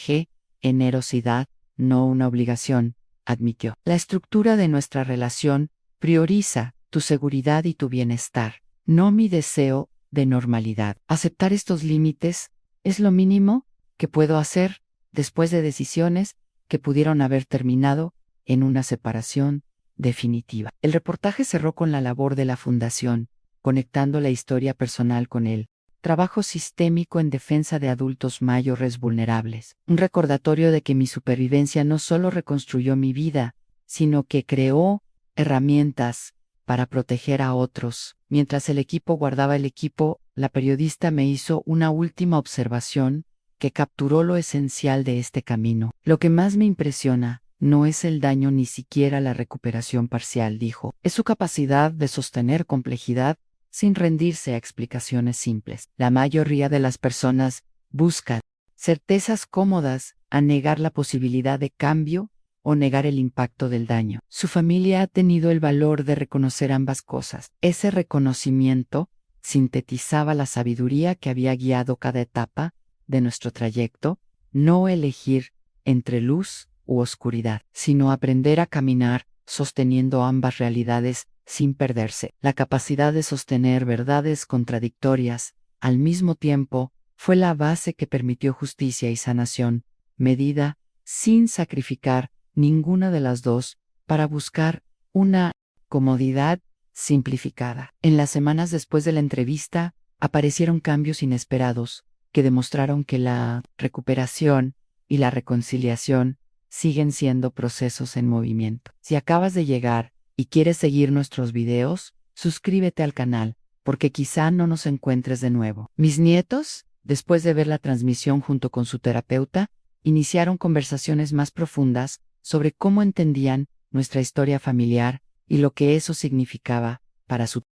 generosidad, no una obligación, admitió. La estructura de nuestra relación prioriza tu seguridad y tu bienestar, no mi deseo de normalidad. Aceptar estos límites es lo mínimo que puedo hacer después de decisiones que pudieron haber terminado en una separación definitiva. El reportaje cerró con la labor de la Fundación, conectando la historia personal con el trabajo sistémico en defensa de adultos mayores vulnerables. Un recordatorio de que mi supervivencia no solo reconstruyó mi vida, sino que creó herramientas para proteger a otros. Mientras el equipo guardaba el equipo, la periodista me hizo una última observación que capturó lo esencial de este camino. Lo que más me impresiona no es el daño ni siquiera la recuperación parcial, dijo. Es su capacidad de sostener complejidad sin rendirse a explicaciones simples. La mayoría de las personas buscan certezas cómodas a negar la posibilidad de cambio o negar el impacto del daño. Su familia ha tenido el valor de reconocer ambas cosas. Ese reconocimiento sintetizaba la sabiduría que había guiado cada etapa de nuestro trayecto, no elegir entre luz u oscuridad, sino aprender a caminar sosteniendo ambas realidades sin perderse. La capacidad de sostener verdades contradictorias al mismo tiempo fue la base que permitió justicia y sanación, medida sin sacrificar ninguna de las dos para buscar una comodidad simplificada. En las semanas después de la entrevista, aparecieron cambios inesperados que demostraron que la recuperación y la reconciliación siguen siendo procesos en movimiento. Si acabas de llegar y quieres seguir nuestros videos, suscríbete al canal, porque quizá no nos encuentres de nuevo. Mis nietos, después de ver la transmisión junto con su terapeuta, iniciaron conversaciones más profundas sobre cómo entendían nuestra historia familiar y lo que eso significaba para su...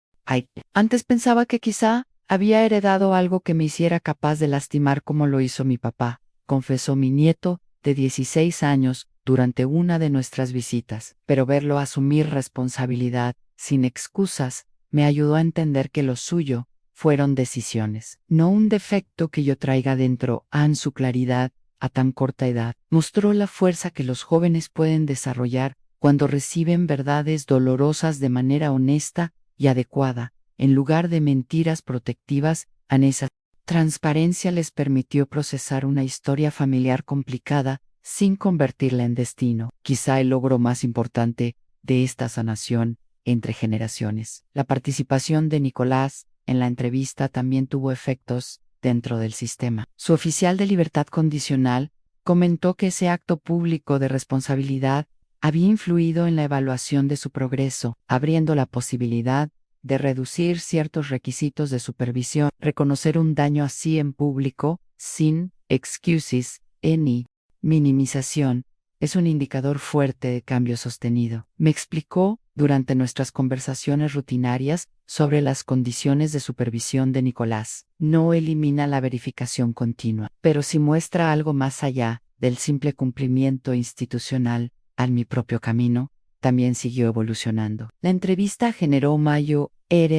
Antes pensaba que quizá había heredado algo que me hiciera capaz de lastimar como lo hizo mi papá, confesó mi nieto, de 16 años, durante una de nuestras visitas. Pero verlo asumir responsabilidad, sin excusas, me ayudó a entender que lo suyo fueron decisiones, no un defecto que yo traiga dentro. Su claridad, a tan corta edad, mostró la fuerza que los jóvenes pueden desarrollar cuando reciben verdades dolorosas de manera honesta y adecuada, en lugar de mentiras protectivas. Esa transparencia les permitió procesar una historia familiar complicada sin convertirla en destino. Quizá el logro más importante de esta sanación entre generaciones. La participación de Nicolás en la entrevista también tuvo efectos dentro del sistema. Su oficial de libertad condicional comentó que ese acto público de responsabilidad había influido en la evaluación de su progreso, abriendo la posibilidad de reducir ciertos requisitos de supervisión. Reconocer un daño así en público, sin excuses ni minimización, es un indicador fuerte de cambio sostenido. Me explicó, durante nuestras conversaciones rutinarias, sobre las condiciones de supervisión de Nicolás. No elimina la verificación continua, pero sí muestra algo más allá del simple cumplimiento institucional. Al mi propio camino, también siguió evolucionando. La entrevista generó mayor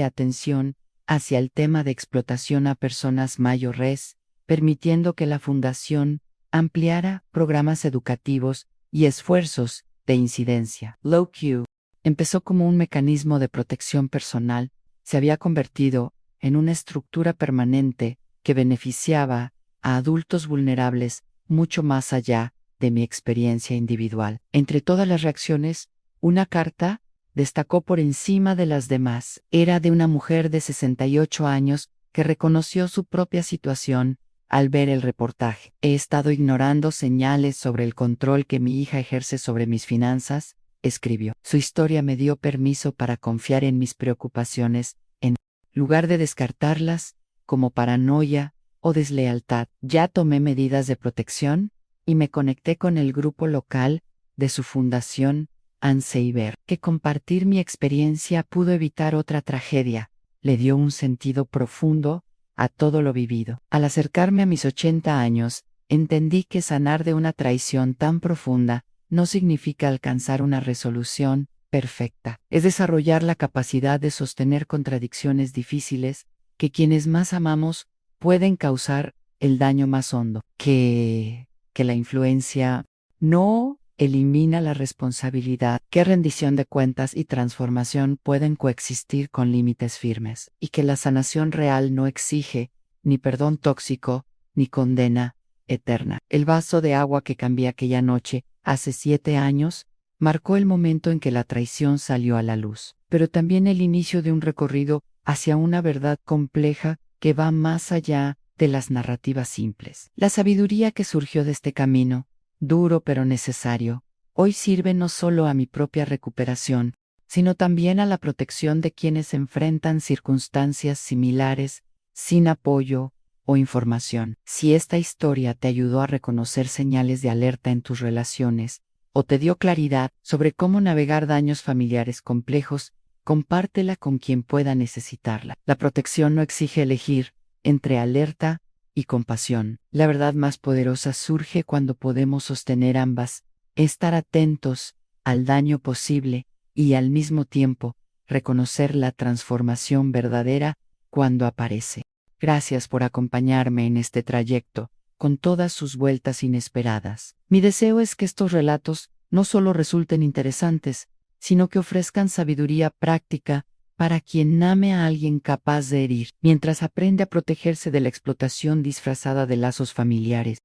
atención hacia el tema de explotación a personas mayores, permitiendo que la Fundación ampliara programas educativos y esfuerzos de incidencia. LowQ empezó como un mecanismo de protección personal, se había convertido en una estructura permanente que beneficiaba a adultos vulnerables mucho más allá de mi experiencia individual. Entre todas las reacciones, una carta destacó por encima de las demás. Era de una mujer de 68 años que reconoció su propia situación al ver el reportaje. He estado ignorando señales sobre el control que mi hija ejerce sobre mis finanzas, escribió. Su historia me dio permiso para confiar en mis preocupaciones, en lugar de descartarlas como paranoia o deslealtad. Ya tomé medidas de protección y me conecté con el grupo local de su fundación, Anseiber. Que compartir mi experiencia pudo evitar otra tragedia. Le dio un sentido profundo a todo lo vivido. Al acercarme a mis 80 años, entendí que sanar de una traición tan profunda no significa alcanzar una resolución perfecta. Es desarrollar la capacidad de sostener contradicciones difíciles que quienes más amamos pueden causar el daño más hondo. Que la influencia no elimina la responsabilidad, que rendición de cuentas y transformación pueden coexistir con límites firmes, y que la sanación real no exige ni perdón tóxico, ni condena eterna. El vaso de agua que cambié aquella noche, hace 7 años, marcó el momento en que la traición salió a la luz, pero también el inicio de un recorrido hacia una verdad compleja que va más allá de las narrativas simples. La sabiduría que surgió de este camino, duro pero necesario, hoy sirve no solo a mi propia recuperación, sino también a la protección de quienes enfrentan circunstancias similares, sin apoyo o información. Si esta historia te ayudó a reconocer señales de alerta en tus relaciones, o te dio claridad sobre cómo navegar daños familiares complejos, compártela con quien pueda necesitarla. La protección no exige elegir entre alerta y compasión. La verdad más poderosa surge cuando podemos sostener ambas, estar atentos al daño posible y al mismo tiempo reconocer la transformación verdadera cuando aparece. Gracias por acompañarme en este trayecto, con todas sus vueltas inesperadas. Mi deseo es que estos relatos no solo resulten interesantes, sino que ofrezcan sabiduría práctica para quien ame a alguien capaz de herir, mientras aprende a protegerse de la explotación disfrazada de lazos familiares.